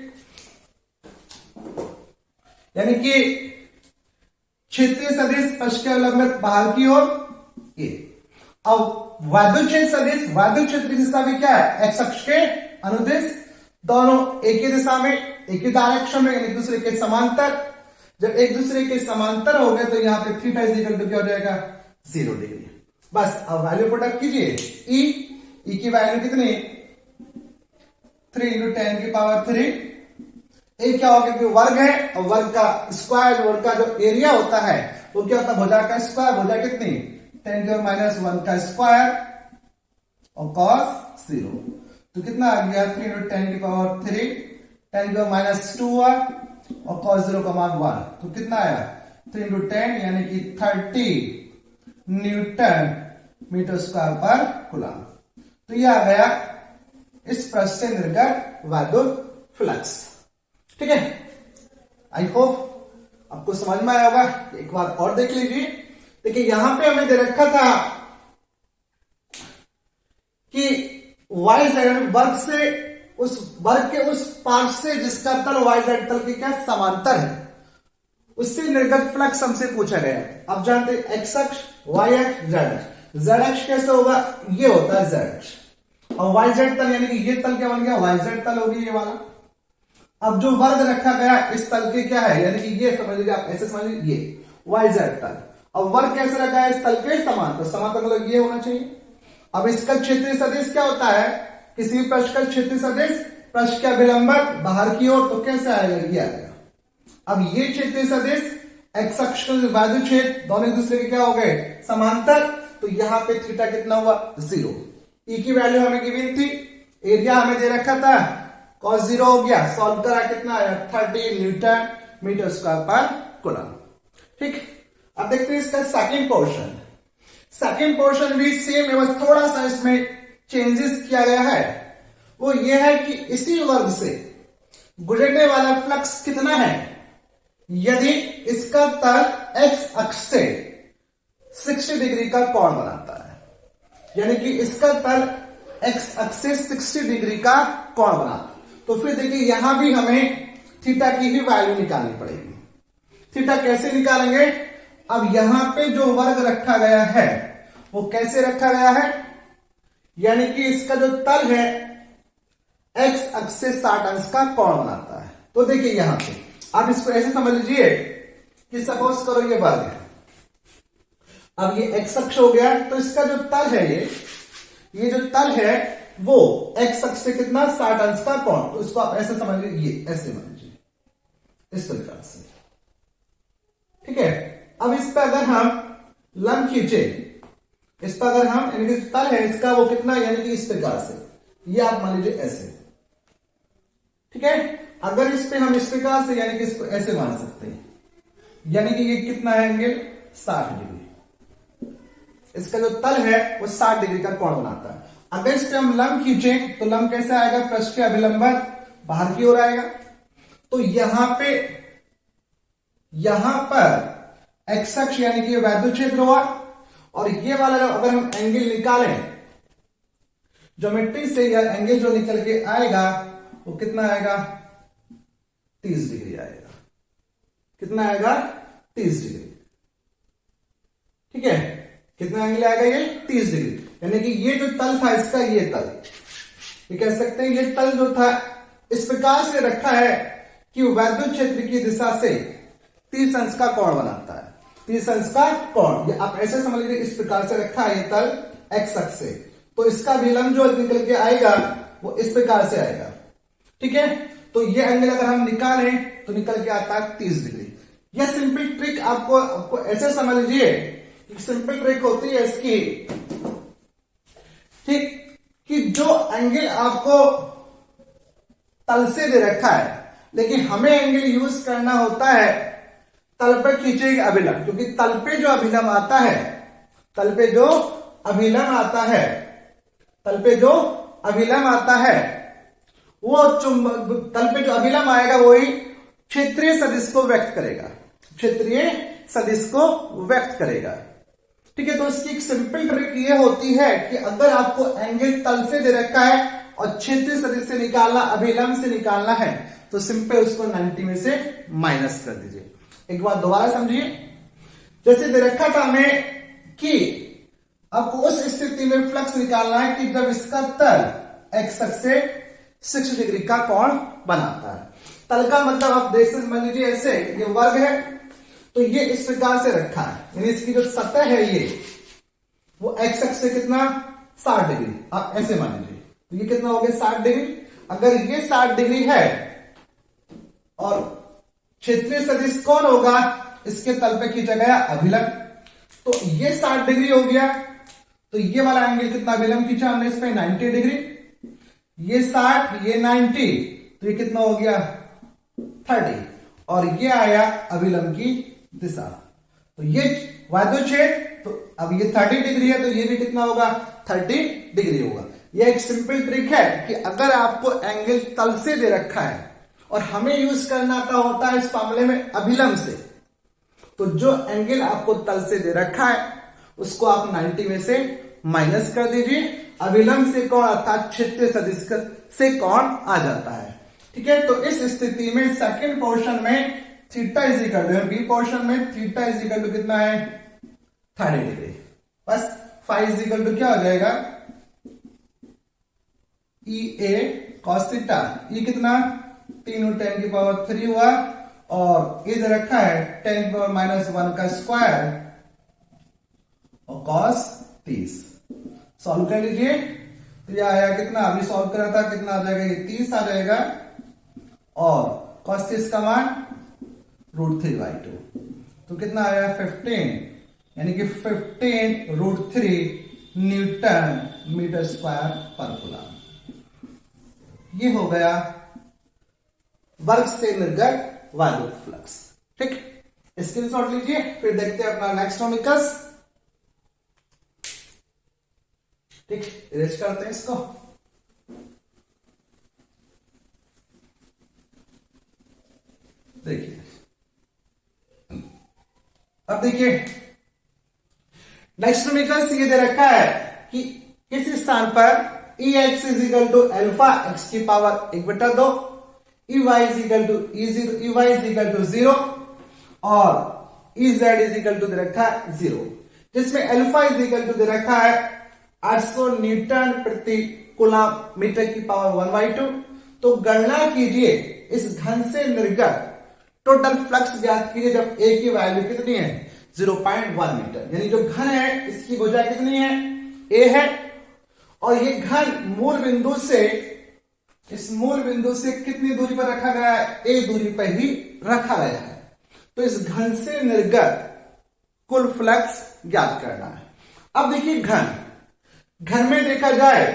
यानी कि क्षेत्रीय सदिश पृष्ठ के अभिलंबत बाहर की ओर ये। अब वैद्युत क्षेत्र सदिश, वैद्युत क्षेत्र की दिशा भी क्या है? एक्स अक्ष के अनुदिश, दोनों एक ही दिशा में एक ही डायरेक्शन में, एक दूसरे के समांतर। जब एक दूसरे के समांतर हो गए तो यहां पे थीटा इज इक्वल टू क्या हो जाएगा? 0 डिग्री। बस अब वैल्यू पुटअप कीजिए। ई की वैल्यू कितनी? 3 × 10⁻³ ए क्या होगा कि वर्ग है और वर्ग का स्क्वायर, वर्ग का जो एरिया होता है वो क्या होता है, भुजा का स्क्वायर, भुजा कितनी 10⁻1 का स्क्वायर और cos 0, तो कितना आ गया 3 × 10⁻3, 10⁻2 हुआ और cos 0 का मान 1, तो कितना आया 3 × 10 यानी कि 30 न्यूटन मीटर स्क्वायर पर कूलम। तो ये आ गया इस प्रश्न से निर्गत वैद्युत फ्लक्स। ठीक है, आई होप आपको समझ में आया होगा। एक बार और देख लीजिए। देखिए यहां पे हमें दे रखा था कि YZ वर्ग से उस वर्ग के उस पार्ट से जिसका तल YZ तल के क्या समांतर है, उससे निर्गत फ्लक्स हमसे पूछा गया है। आप जानते हैं एक्स अक्ष, वाई अक्ष, जेड अक्ष। जेड अक्ष कैसे होगा, ये होता है जेड अक्ष, और YZ तल यानी कि ये तल क्या बन गया, YZ तल होगी ये वाला। अब जो वर्ग रखा गया इस तल के क्या है, यानी कि ये समझ लीजिए, आप ऐसे समझ लीजिए ये YZ तल, और वर्ग कैसे रखा है इस तल के समांतर, समांतर मतलब ये होना चाहिए। अब इसका क्षेत्रीय सदिश क्या होता है, किसी भी पृष्ठ का क्षेत्रीय सदिश पृष्ठ का विलंबक बाहर की ओर, तो कैसे आएगा, ये आएगा। अब ये क्षेत्रीय सदिश एक्स अक्ष का वैद्युत क्षेत्र दोनों एक दूसरे के क्या हो गए, समांतर, तो यहां पे थीटा कितना हुआ 0। ई की वैल्यू हमें गिवन थी, एरिया हमें दे रखा था, cos 0 हो गया, सॉल्व करा कितना आया 30 न्यूटन मीटर स्क्वायर पर कूलम। ठीक, अब देखते हैं इसका सेकंड पोर्शन। सेकंड पोर्शन भी सेम है, बस थोड़ा सा इसमें चेंजेस किया गया है। वो ये है कि इसी वर्ग से गुजरने वाला फ्लक्स कितना है यदि इसका तल एक्स अक्ष से 60 डिग्री का कोण बनाता है, यानी कि इसका तल एक्स अक्ष से 60 डिग्री का कोण बनाता है। तो फिर देखिए यहां भी हमें थीटा की ही वैल्यू निकालनी पड़ेगी। थीटा कैसे निकालेंगे, अब यहां पे जो वर्ग रखा गया है वो कैसे रखा गया है, यानी कि इसका जो तल है एक्स अक्ष से 60 अंश का कोण बनाता है। तो देखिए यहां पे आप इसको ऐसे समझ लीजिए कि सपोज करो ये वर्ग है, अब ये एक्स अक्ष हो गया, तो इसका जो तल है ये जो तल है वो एक्स अक्ष से कितना 60 अंश का कोण, तो इसको आप ऐसे समझ लीजिए, ये ऐसे मान लीजिए इस प्रकार से। ठीक है, अब इस पर अगर हम लंब खींचे, इस पर अगर हम यानी कि तल है इसका वो कितना, यानी कि इस प्रकार से, ये आप मान लीजिए ऐसे। ठीक है, अगर इस पे हम इस प्रकार से यानी कि इसको ऐसे मान सकते हैं, यानी कि ये कितना है एंगल 60 डिग्री, इसका जो तल है वो 60 डिग्री का कोण बनाता है। अगर इस पे हम लंब खींचें तो लंब कैसे आएगा, पृष्ठ के अभिलंबक बाहर की ओर आएगा। तो यहां पर एक्स अक्ष यानी कि वैद्युत क्षेत्र हुआ, और ये वाला अगर हम एंगल निकालें ज्योमेट्री से, यह एंगल जो निकल के आएगा वो कितना आएगा 30 डिग्री आएगा। कितना आएगा 30 डिग्री। ठीक है, कितना एंगल आएगा ये 30 डिग्री, यानी कि ये जो तल था इसका, ये तल, ये कह सकते हैं ये तल जो था इस प्रकार से रखा है कि वैद्युत क्षेत्र की दिशा से 30 अंश का कोण बनाता है। 30 अंश का कोण, ये आप ऐसे समझ लीजिए, इस प्रकार से रखा है ये तल एक्स अक्ष से, तो इसका विलंब जो निकल के आएगा वो इस प्रकार से आएगा। ठीक है, तो ये एंगल अगर हम निकालें तो निकल के आता है 30 डिग्री। यह सिंपल ट्रिक आपको ऐसे समझ लीजिए, सिंपल ट्रिक होती है इसकी, ठीक, कि जो एंगल आपको तल से दे रखा है, लेकिन हमें एंगल यूज करना होता है तल पर खींचे गए अभिलंब, क्योंकि तल पे जो अभिलंब आता है, तल पे जो अभिलंब आता है, तल पे जो अभिलंब आता है वो तल पे जो अभिलंब आएगा वही क्षेत्रीय सदिश को व्यक्त करेगा, क्षेत्रीय सदिश को व्यक्त करेगा। ठीक है, तो इसकी एक सिंपल ट्रिक ये होती है कि अगर आपको एंगल तल से दे रखा है और क्षेत्रीय सदिश से निकालना, अभिलंब से निकालना है, तो सिंपल उसको 90 में से माइनस कर दीजिए। एक बार दोबारा समझिए, जैसे दे रखा था हमें कि आपको उस स्थिति में फ्लक्स निकालना है कि जब इसका तल एक्स अक्ष से 60 डिग्री का कोण बनाता है। तल का मतलब आप देख सकते, मान लीजिए ऐसे ये वर्ग है, तो ये इस प्रकार से रखा है, यानी इसकी जो सतह है ये वो एक्स अक्ष से कितना 60 डिग्री, आप ऐसे मान लीजिए, तो ये कितना हो गया 60 डिग्री। अगर ये 60 डिग्री है और क्षेत्रीय सदिश कौन होगा, इसके तल पे खींचा गया अभिलंब। तो ये 60 डिग्री हो गया, तो ये वाला एंगल कितना अभिलंब खींचा हमने इस पे 90 डिग्री, ये 60 ये 90, तो ये कितना हो गया 30, और ये आया अभिलंब की दिशा। तो ये वायुछेद, तो अब ये 30 डिग्री है, तो ये भी कितना होगा 30 डिग्री होगा। ये एक सिंपल ट्रिक है कि अगर आपको एंगल तल से दे रखा है और हमें यूज करना का होता है इस मामले में अभिलंब से, तो जो एंगल आपको तल से दे रखा है उसको आप 90 में से माइनस कर दीजिए, अभिलंब से कोण अर्थात क्षेत्रीय सदिश से कोण आ जाता है। ठीक है, तो इस स्थिति में सेकंड पोर्शन में theta is equal to, B portion में थीटा इज इक्वल टू कितना है 30 डिग्री, बस फाइ इज इक्वल टू क्या हो जाएगा ई ए कॉस थीटा, ये कितना 3 10 की पावर 3 हुआ, और इधर रखा है 10 की पावर -1 का स्क्वायर और कॉस 30। सॉल्व कर लीजिए, तो यह आया कितना, अभी सॉल्व करा था, कितना आ जाएगा, ये 30 आ जाएगा, और कॉस 30 का मान √3/2, तो कितना आया 15, यानी कि 15√3 न्यूटन मीटर स्क्वायर पर कूलम। ये हो गया वर्ग से निर्गत वायु फ्लक्स। ठीक, स्क्रीनशॉट लीजिए, फिर देखते हैं अपना नेक्स्ट टॉपिकस। ठीक, इरेज करते हैं इसको। देखिए, अब देखिए नेक्स्ट टॉपिकस ये दे रखा है कि किस स्थान पर E X is equal to alpha X की power 1/2, E Y is equal to 0 और E Z is equal to दे रखा है 0, जिसमें अल्फा इज इक्वल टू दे रखा है 800 न्यूटन प्रति कूलम मीटर की पावर 1/2। तो गणना कीजिए इस घन से निर्गत टोटल फ्लक्स ज्ञात कीजिए जब ए की वैल्यू कितनी है 0.1 मीटर, यानी जो घन है इसकी भुजा कितनी है ए है, और ये घन मूल बिंदु से, इस मूल बिंदु से कितनी दूरी पर रखा गया है, ए दूरी पर ही रखा गया है। तो इस घन से निर्गत कुल फ्लक्स ज्ञात करना है। अब देखिए घन में देखा जाए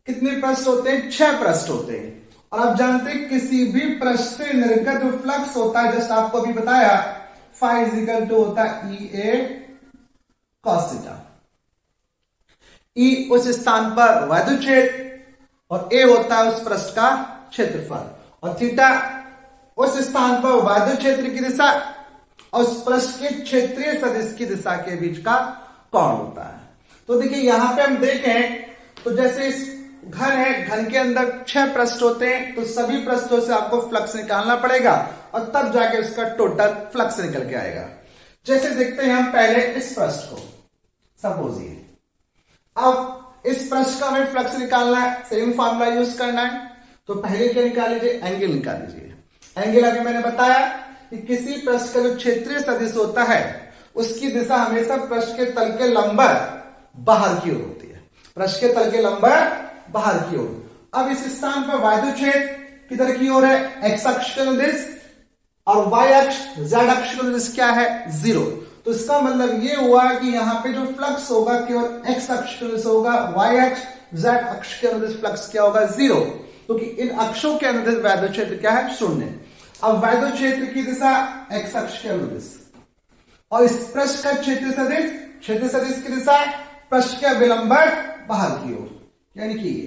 कितने पृष्ठ होते हैं, 6 पृष्ठ होते हैं, और आप जानते हैं किसी भी पृष्ठ से निर्गत जो फ्लक्स होता है, जस्ट आपको अभी बताया, फाइ इज इक्वल टू होता है ई ए कॉस थीटा। ई उस स्थान पर वायुछेद और ए होता है उस पृष्ठ का क्षेत्रफल, और थीटा उस स्थान पर वायु क्षेत्र की दिशा और उस पृष्ठ के क्षेत्रीय सदिश की दिशा के बीच का कोण होता है। तो देखिए यहां पे हम देखें तो जैसे इस घन है, घन के अंदर 6 पृष्ठ होते हैं, तो सभी पृष्ठों से आपको फ्लक्स निकालना पड़ेगा और तब जाके उसका टोटल फ्लक्स निकल के आएगा। जैसे देखते हैं हम पहले इस पृष्ठ को, सपोज ये, अब इस पृष्ठ का हमें फ्लक्स निकालना है, सेम फॉर्मूला यूज करना है। तो पहले क्या निकाल लीजिए, एंगल निकाल लीजिए। एंगल अभी मैंने बताया कि किसी पृष्ठ का जो क्षेत्रीय सदिश होता है उसकी दिशा हमेशा पृष्ठ के तल के लंबवत बाहर की ओर होती है, पृष्ठ के तल के लंबवत बाहर की ओर। अब इस स्थान पर वायुछेद किधर की ओर है, एक्स अक्ष के अनुदिश, और वाई अक्ष जेड अक्ष के अनुदिश क्या है 0। तो इसका मतलब ये हुआ कि यहां पे जो फ्लक्स होगा केवल एक्स अक्ष के अनुदिश होगा, वाई अक्ष जेड अक्ष के अनुदिश फ्लक्स क्या होगा 0, क्योंकि इन अक्षों के अनुदिश वैद्युत क्षेत्र क्या है 0। अब वैद्युत क्षेत्र की दिशा एक्स अक्ष के अनुदिश, और इस पृष्ठ का क्षेत्र सदिश की दिशा पृष्ठ के विलंबवत बाहर की ओर, यानी कि ये।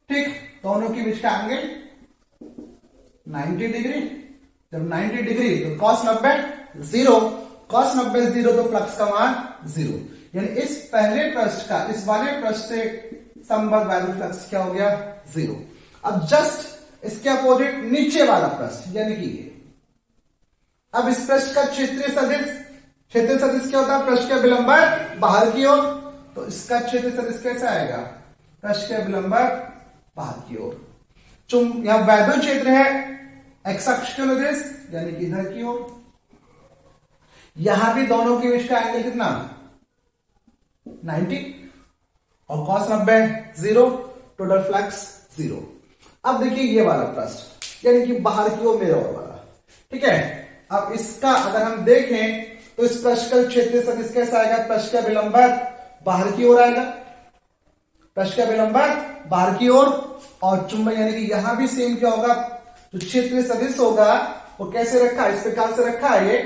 ठीक, दोनों के बीच का एंगल 90 डिग्री। जब 90 डिग्री तो cos 90 0, cos 90 0 तो फ्लक्स का मान 0, यानी इस पहले पृष्ठ का इस वाले पृष्ठ से संबद्ध वैद्युत फ्लक्स क्या हो गया 0। अब जस्ट इसके अपोजिट नीचे वाला पृष्ठ, यानी कि ये। अब इस पृष्ठ का क्षेत्रीय सदिश क्या होता है, पृष्ठ के विलंबवत बाहर की ओर, तो इसका क्षेत्रीय सदिश कैसे आएगा, पृष्ठ के विलंबवत बाहर की ओर। यहां वैद्युत क्षेत्र है एक्स अक्ष के अनुदिश, यानी कि इधर की ओर। यहां भी दोनों के बीच का एंगल कितना 90, और cos 90 0, टोटल फ्लक्स 0। अब देखिए ये वाला पृष्ठ, यानी कि बाहर की ओर मिरर वाला। ठीक है, अब इसका अगर हम देखें तो इस पृष्ठ का क्षेत्रीय सदिश कैसा आएगा? पृष्ठ का विलंबक बाहर की ओर आएगा, पृष्ठ का विलंबक बाहर की ओर, और चुंबक यानी कि यहां भी सेम क्या होगा? जो क्षेत्रीय सदिश होगा वो कैसे रखा है? इस प्रकार से रखा है ये।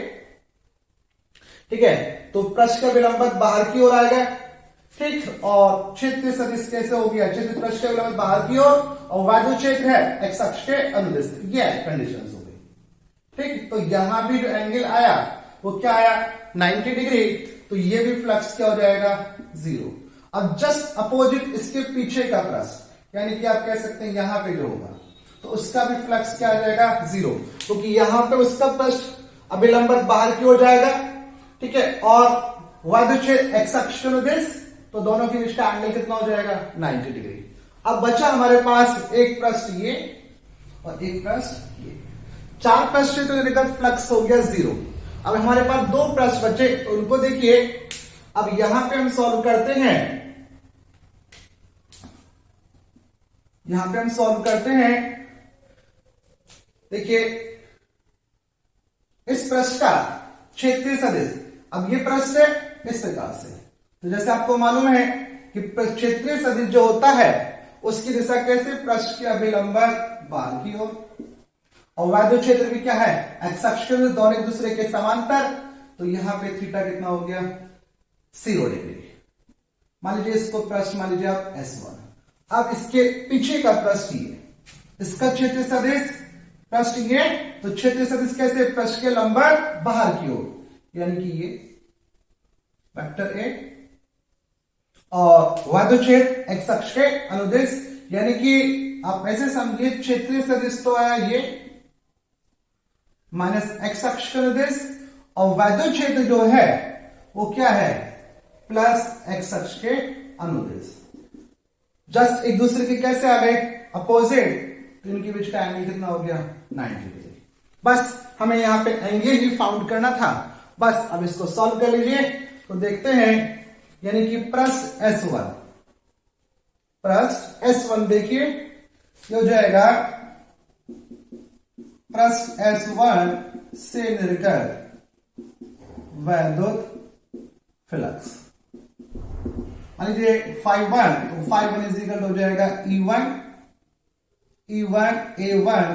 ठीक है, तो पृष्ठ का विलंबक बाहर की ओर आएगा। ठीक, और क्षेत्रीय सदिश कैसे हो गया? क्षेत्र पृष्ठ का विलंबक बाहर की ओर और वायु क्षेत्र है एक्स अक्ष के अनुदिश। ये कंडीशन हो गई। ठीक, तो यहां भी जो एंगल आया वो क्या आया? 90 डिग्री। तो ये भी फ्लक्स क्या हो जाएगा? 0। अब जस्ट अपोजिट इसके पीछे का पृष्ठ, यानी कि आप कह सकते हैं यहां पे जो होगा तो उसका भी फ्लक्स क्या आ जाएगा? 0, क्योंकि यहां पे उसका पृष्ठ अभिलंबक बाहर की ओर जाएगा। ठीक है, और वायु क्षेत्र एक्स अक्ष के अनुदिश, तो दोनों के बीच का एंगल कितना हो जाएगा? 90 डिग्री। अब बचा हमारे पास एक पृष्ठ ये और एक पृष्ठ ये। 4 पृष्ठ से तो इनका फ्लक्स हो गया 0। अब हमारे पास 2 पृष्ठ बचे, तो उनको देखिए। अब यहां पे हम सॉल्व करते हैं, यहां पे हम सॉल्व करते हैं। देखिए, इस पृष्ठ का क्षेत्रीय सदिश, अब ये पृष्ठ है इस प्रकार से, तो जैसे आपको मालूम है कि क्षेत्रीय सदिश जो होता है उसकी दिशा कैसे? पृष्ठ के अभिलंबक बाहर की ओर, और वायु क्षेत्र भी क्या है? एक्स अक्ष के दोनों एक दूसरे के समांतर। तो यहां पे थीटा कितना हो गया? 0 डिग्री। मान लीजिए इसको पृष्ठ मान लीजिए आप S1। अब इसके पीछे का पृष्ठ ये, इसका क्षेत्रीय सदिश पृष्ठ ये, तो क्षेत्रीय सदिश कैसे? पृष्ठ के लंबक बाहर की ओर, यानी कि ये वेक्टर ए, और वायु क्षेत्र एक्स अक्ष के अनुदिश, यानी कि आप ऐसे समझिए क्षेत्रीय सदिश तो आया ये माइनस एक्स अक्ष के अनुदिश, और वायु क्षेत्र जो है वो क्या है? प्लस एक्स अक्ष के अनुदिश। जस्ट एक दूसरे के कैसे आ गए? अपोजिट, तो इनके बीच का एंगल कितना हो गया? 90 डिग्री। बस हमें यहां पे एंगल ही फाउंड करना था। बस अब इसको सॉल्व कर लीजिए, तो देखते हैं, यानी कि पृष्ठ S1, पृष्ठ S1 देखिए ये हो जाएगा पृष्ठ S1 से निर्गत वैद्युत फ्लक्स। मान लीजिए 5-1, तो 5-1 इज इक्वल हो जाएगा E1 A1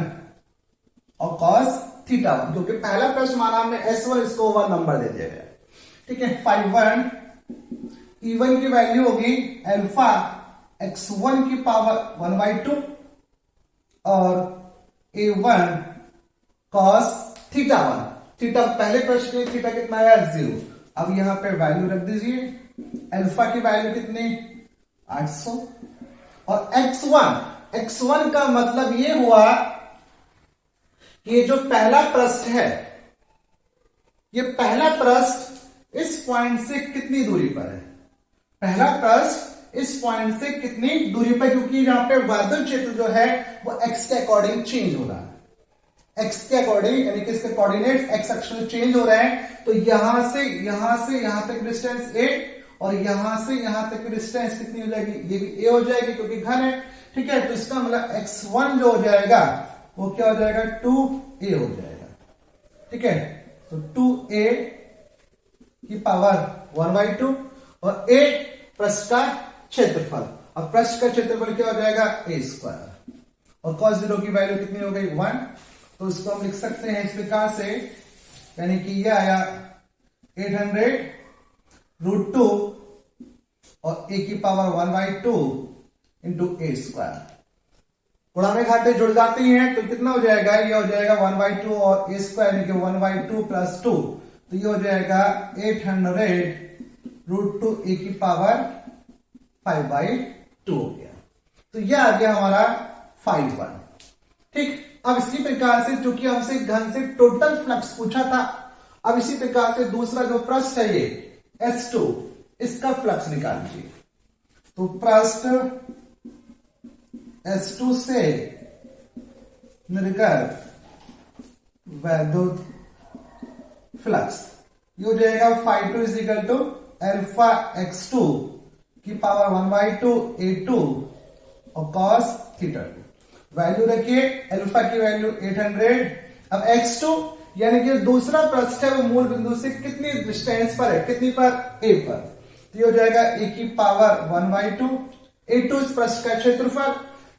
और cos θ1, जो कि पहला प्रश्न माना हमने S1, इसको 1 नंबर दे दिया गया। ठीक है, 5-1 E1 की वैल्यू होगी अल्फा x1 की पावर 1/2 और A1 cos θ1। थीटा पहले प्रश्न में थीटा कितना आया? 0। अब यहां पे वैल्यू रख दीजिए, अल्फा की वैल्यू कितनी? 800, और x1 का मतलब ये हुआ कि ये जो पहला पृष्ठ है, ये पहला पृष्ठ इस पॉइंट से कितनी दूरी पर है? पहला पृष्ठ इस पॉइंट से कितनी दूरी पर, क्योंकि यहां पे वायु क्षेत्र जो है वो x के अकॉर्डिंग चेंज हो रहा है। x के अकॉर्डिंग, यानी कि इसके कोऑर्डिनेट्स x अक्ष में चेंज हो रहे हैं। तो यहां से यहां तक डिस्टेंस a, और यहां से यहां तक की डिस्टेंस कितनी हो जाएगी? ये भी a हो जाएगी क्योंकि घन है। ठीक है, तो इसका मतलब x1 जो हो जाएगा वो क्या हो जाएगा? 2a हो जाएगा। ठीक है, तो 2a की पावर 1/2, और a पृष्ठ का क्षेत्रफल, और पृष्ठ का क्षेत्रफल क्या हो जाएगा? a², और cos 0 की वैल्यू कितनी हो गई? 1। तो इसको हम लिख सकते हैं इस प्रकार से, यानी कि ये आया 800√2 और a की पावर 1/2 इंटू a²। उड़ाने घाटे जुड़ जाती हैं तो कितना हो जाएगा? ये हो जाएगा 1/2 और a², यानी कि 1/2 + 2, तो ये हो जाएगा 800√2 a की पावर 5/2 हो गया। तो ये आ गया हमारा 5-1। ठीक, अब इसी प्रकार से, चूंकि हमसे घन से टोटल फ्लक्स पूछा था, अब इसी प्रकार से दूसरा जो पृष्ठ है ये S2, इसका फ्लक्स निकाल लीजिए। तो पृष्ठ S2 से निर्गत वैद्युत फ्लक्स ये हो जाएगा 5 2 अल्फा x2 की पावर 1/2 a2 और cos θ2। वैल्यू रखिए, अल्फा की वैल्यू 800। अब x2 यानी कि दूसरा पृष्ठ है वो मूल बिंदु से कितनी डिस्टेंस पर है, कितनी पर, a पर, तो ये हो जाएगा a की पावर 1/2। a2 इस पृष्ठ का क्षेत्रफल,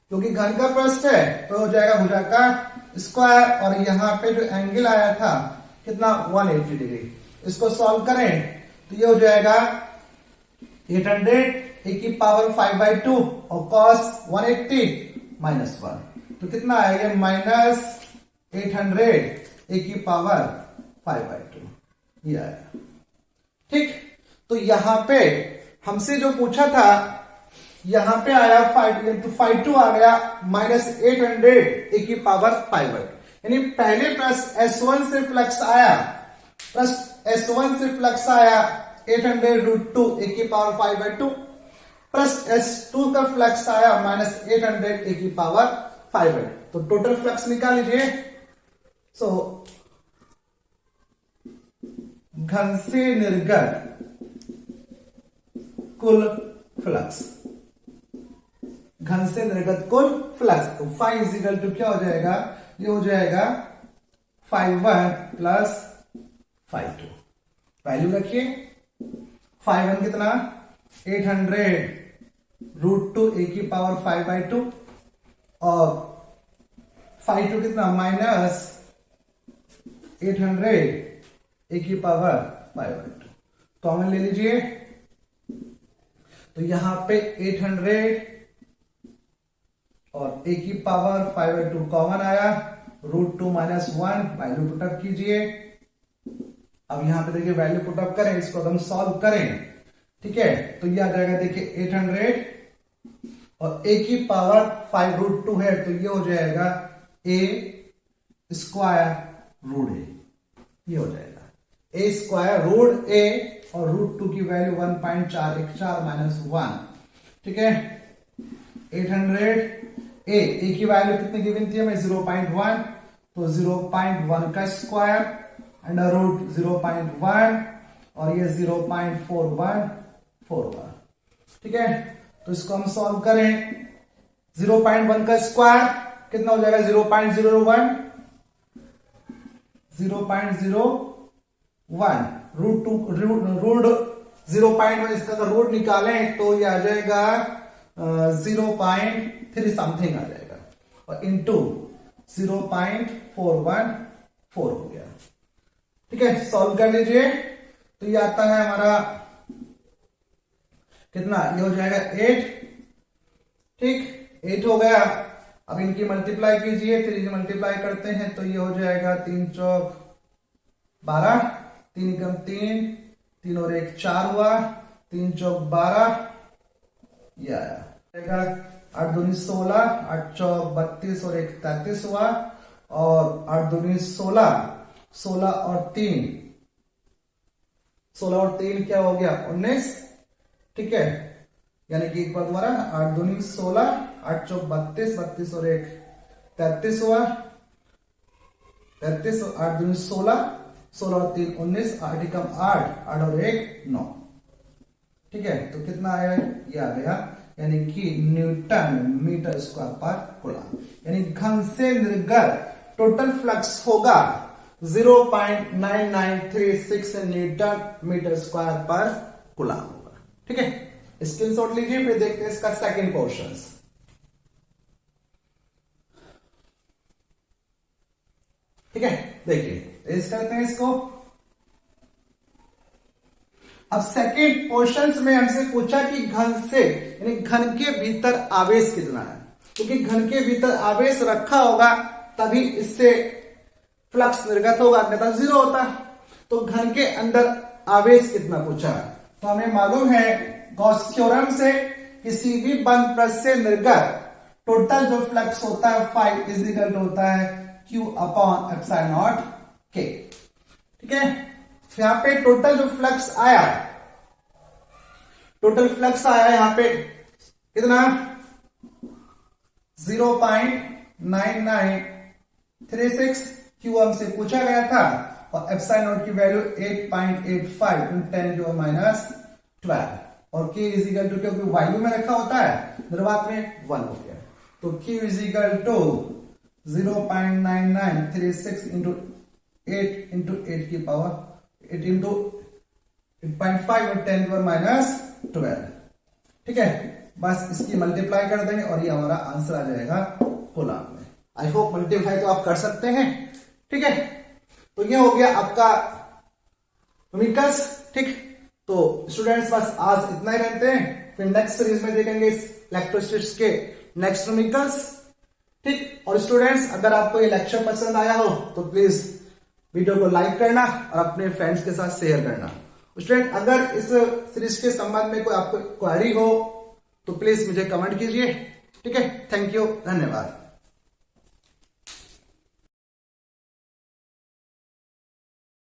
क्योंकि घन का पृष्ठ है तो हो जाएगा भुजा का स्क्वायर, और यहां पे जो एंगल आया था कितना, 180 डिग्री। इसको सॉल्व करें तो ये हो जाएगा 800 a की पावर 5/2 और cos 180 -1, तो कितना आएगा, -800 a की पावर 5/2, ये आया। ठीक, तो यहां पे हमसे जो पूछा था, यहां पे आया 5 तो 5/2 आ गया, -800 a की पावर 5/2, यानी पहले प्लस S1 से फ्लक्स आया, प्लस S1 से फ्लक्स आया 800√2 a की पावर 5/2, प्लस S2 का फ्लक्स आया -800 a की पावर 5/2, तो टोटल फ्लक्स निकाल लीजिए। सो घन से निर्गत कुल फ्लक्स, घन से निर्गत कुल फ्लक्स, तो फाई इजिकल टू क्या हो जाएगा, ये हो जाएगा 5/1 प्लस 5/2। वैल्यू रखिए, 5/1 कितना, 800√2 a की पावर 5/2, और 5/2 कितना, -800 a की पावर 5/2, कॉमन ले लीजिए, तो यहां पे 800 और a की पावर 5/2 कॉमन आया, √2 -1, वैल्यू पुटअप कीजिए। अब यहां पे देखिए वैल्यू पुटअप करें, इसको हम सॉल्व करें, ठीक है, तो ये आ जाएगा देखिए 800 और a की पावर 5√2 है, तो ये हो जाएगा a स्क्वायर रूट a, ये हो जाएगा a स्क्वायर रूट a, और √2 की वैल्यू 1.414 -1, ठीक है। 800 a की वैल्यू कितनी गिवन थी हमें, 0.1, तो 0.1 का स्क्वायर अंडर रूट 0.1, और ये 0.4141, ठीक है। तो इसको हम सॉल्व करें, 0.1 का स्क्वायर कितना हो जाएगा, 0.01, 0.01 रूट 0.1, इसका रूट निकालें तो ये आ जाएगा 0.3 समथिंग आ जाएगा, और इंटू 0.414 हो गया, ठीक है। सॉल्व कर लीजिए, तो ये आता है हमारा कितना, ये हो जाएगा 8, ठीक, 8 हो गया। अब इनकी मल्टीप्लाई कीजिए, 3 से मल्टीप्लाई करते हैं तो ये हो जाएगा 3 चौक 12, 3 एकम 3, 3 और 1 4 हुआ, 3 चौक 12, ये आया, 8 दूनी 16, 8 चौक 32 और 1 33 हुआ, और 8 दूनी 16, 16 और 3 क्या हो गया, 19, ठीक है, यानी कि एक बार दोबारा, 8 दूनी 16, 8 चौक 32, 32 और 1 33 हुआ, 33, 8 दूनी 16, 16 और 3 19, 8 एकम 8, 8 और 1 9, ठीक है। तो कितना आया, ये आ गया, यानी कि न्यूटन मीटर स्क्वायर पर कूलम, यानी घन से निर्गत टोटल फ्लक्स होगा 0.9936 न्यूटन मीटर स्क्वायर पर कूलम होगा, ठीक है। स्क्रीनशॉट लीजिए, फिर देखते हैं इसका सेकंड पोर्शन। ठीक है, देखिए रेस करते हैं इसको। अब सेकंड पोर्शन में हमसे पूछा कि घन से, यानी घन के भीतर आवेश कितना है, क्योंकि घन के भीतर आवेश रखा होगा तभी इससे फ्लक्स निर्गत होगा, अन्यथा जीरो होता। तो घन के अंदर आवेश कितना पूछा, तो हमें मालूम है गॉस थ्योरम से किसी भी बंद पृष्ठ से निर्गत टोटल जो फ्लक्स होता है फाई इजिकल होता है Q upon epsilon not K, ठीक है। यहां पे टोटल जो फ्लक्स आया, टोटल फ्लक्स आया यहां पे कितना 0.9936 Q हमसे पूछा गया था, और एप्सिलॉन नॉट की वैल्यू 8.85 × 10⁻12, और K इजिकल टू, क्योंकि वॉल्यूम में रखा होता है द्रव्यमान में 1 हो गया, तो तो Q is equal to 0.9936 into 8 की पावर 8 इंटू 8.5 और 10 पावर माइनस 12। ठीक है, बस इसकी मल्टीप्लाई कर देंगे और ये हमारा आंसर आ जाएगा कूलम में। आई होप मल्टीप्लाई तो आप कर सकते हैं। ठीक है, तो ये हो गया आपका न्यूमेरिकल्स। ठीक, तो स्टूडेंट्स बस आज इतना ही रहते हैं, फिर नेक्स्ट सीरीज में देखेंगे इस इलेक्ट्रोस्टैटिक्स के नेक्स्ट न्यूमेरिकल्स। ठीक, और स्टूडेंट्स अगर आपको ये लेक्चर पसंद आया हो तो प्लीज वीडियो को लाइक करना और अपने फ्रेंड्स के साथ शेयर करना। स्टूडेंट अगर इस सीरीज के संबंध में कोई आपको क्वेरी हो तो प्लीज मुझे कमेंट कीजिए। ठीक है, थैंक यू, धन्यवाद।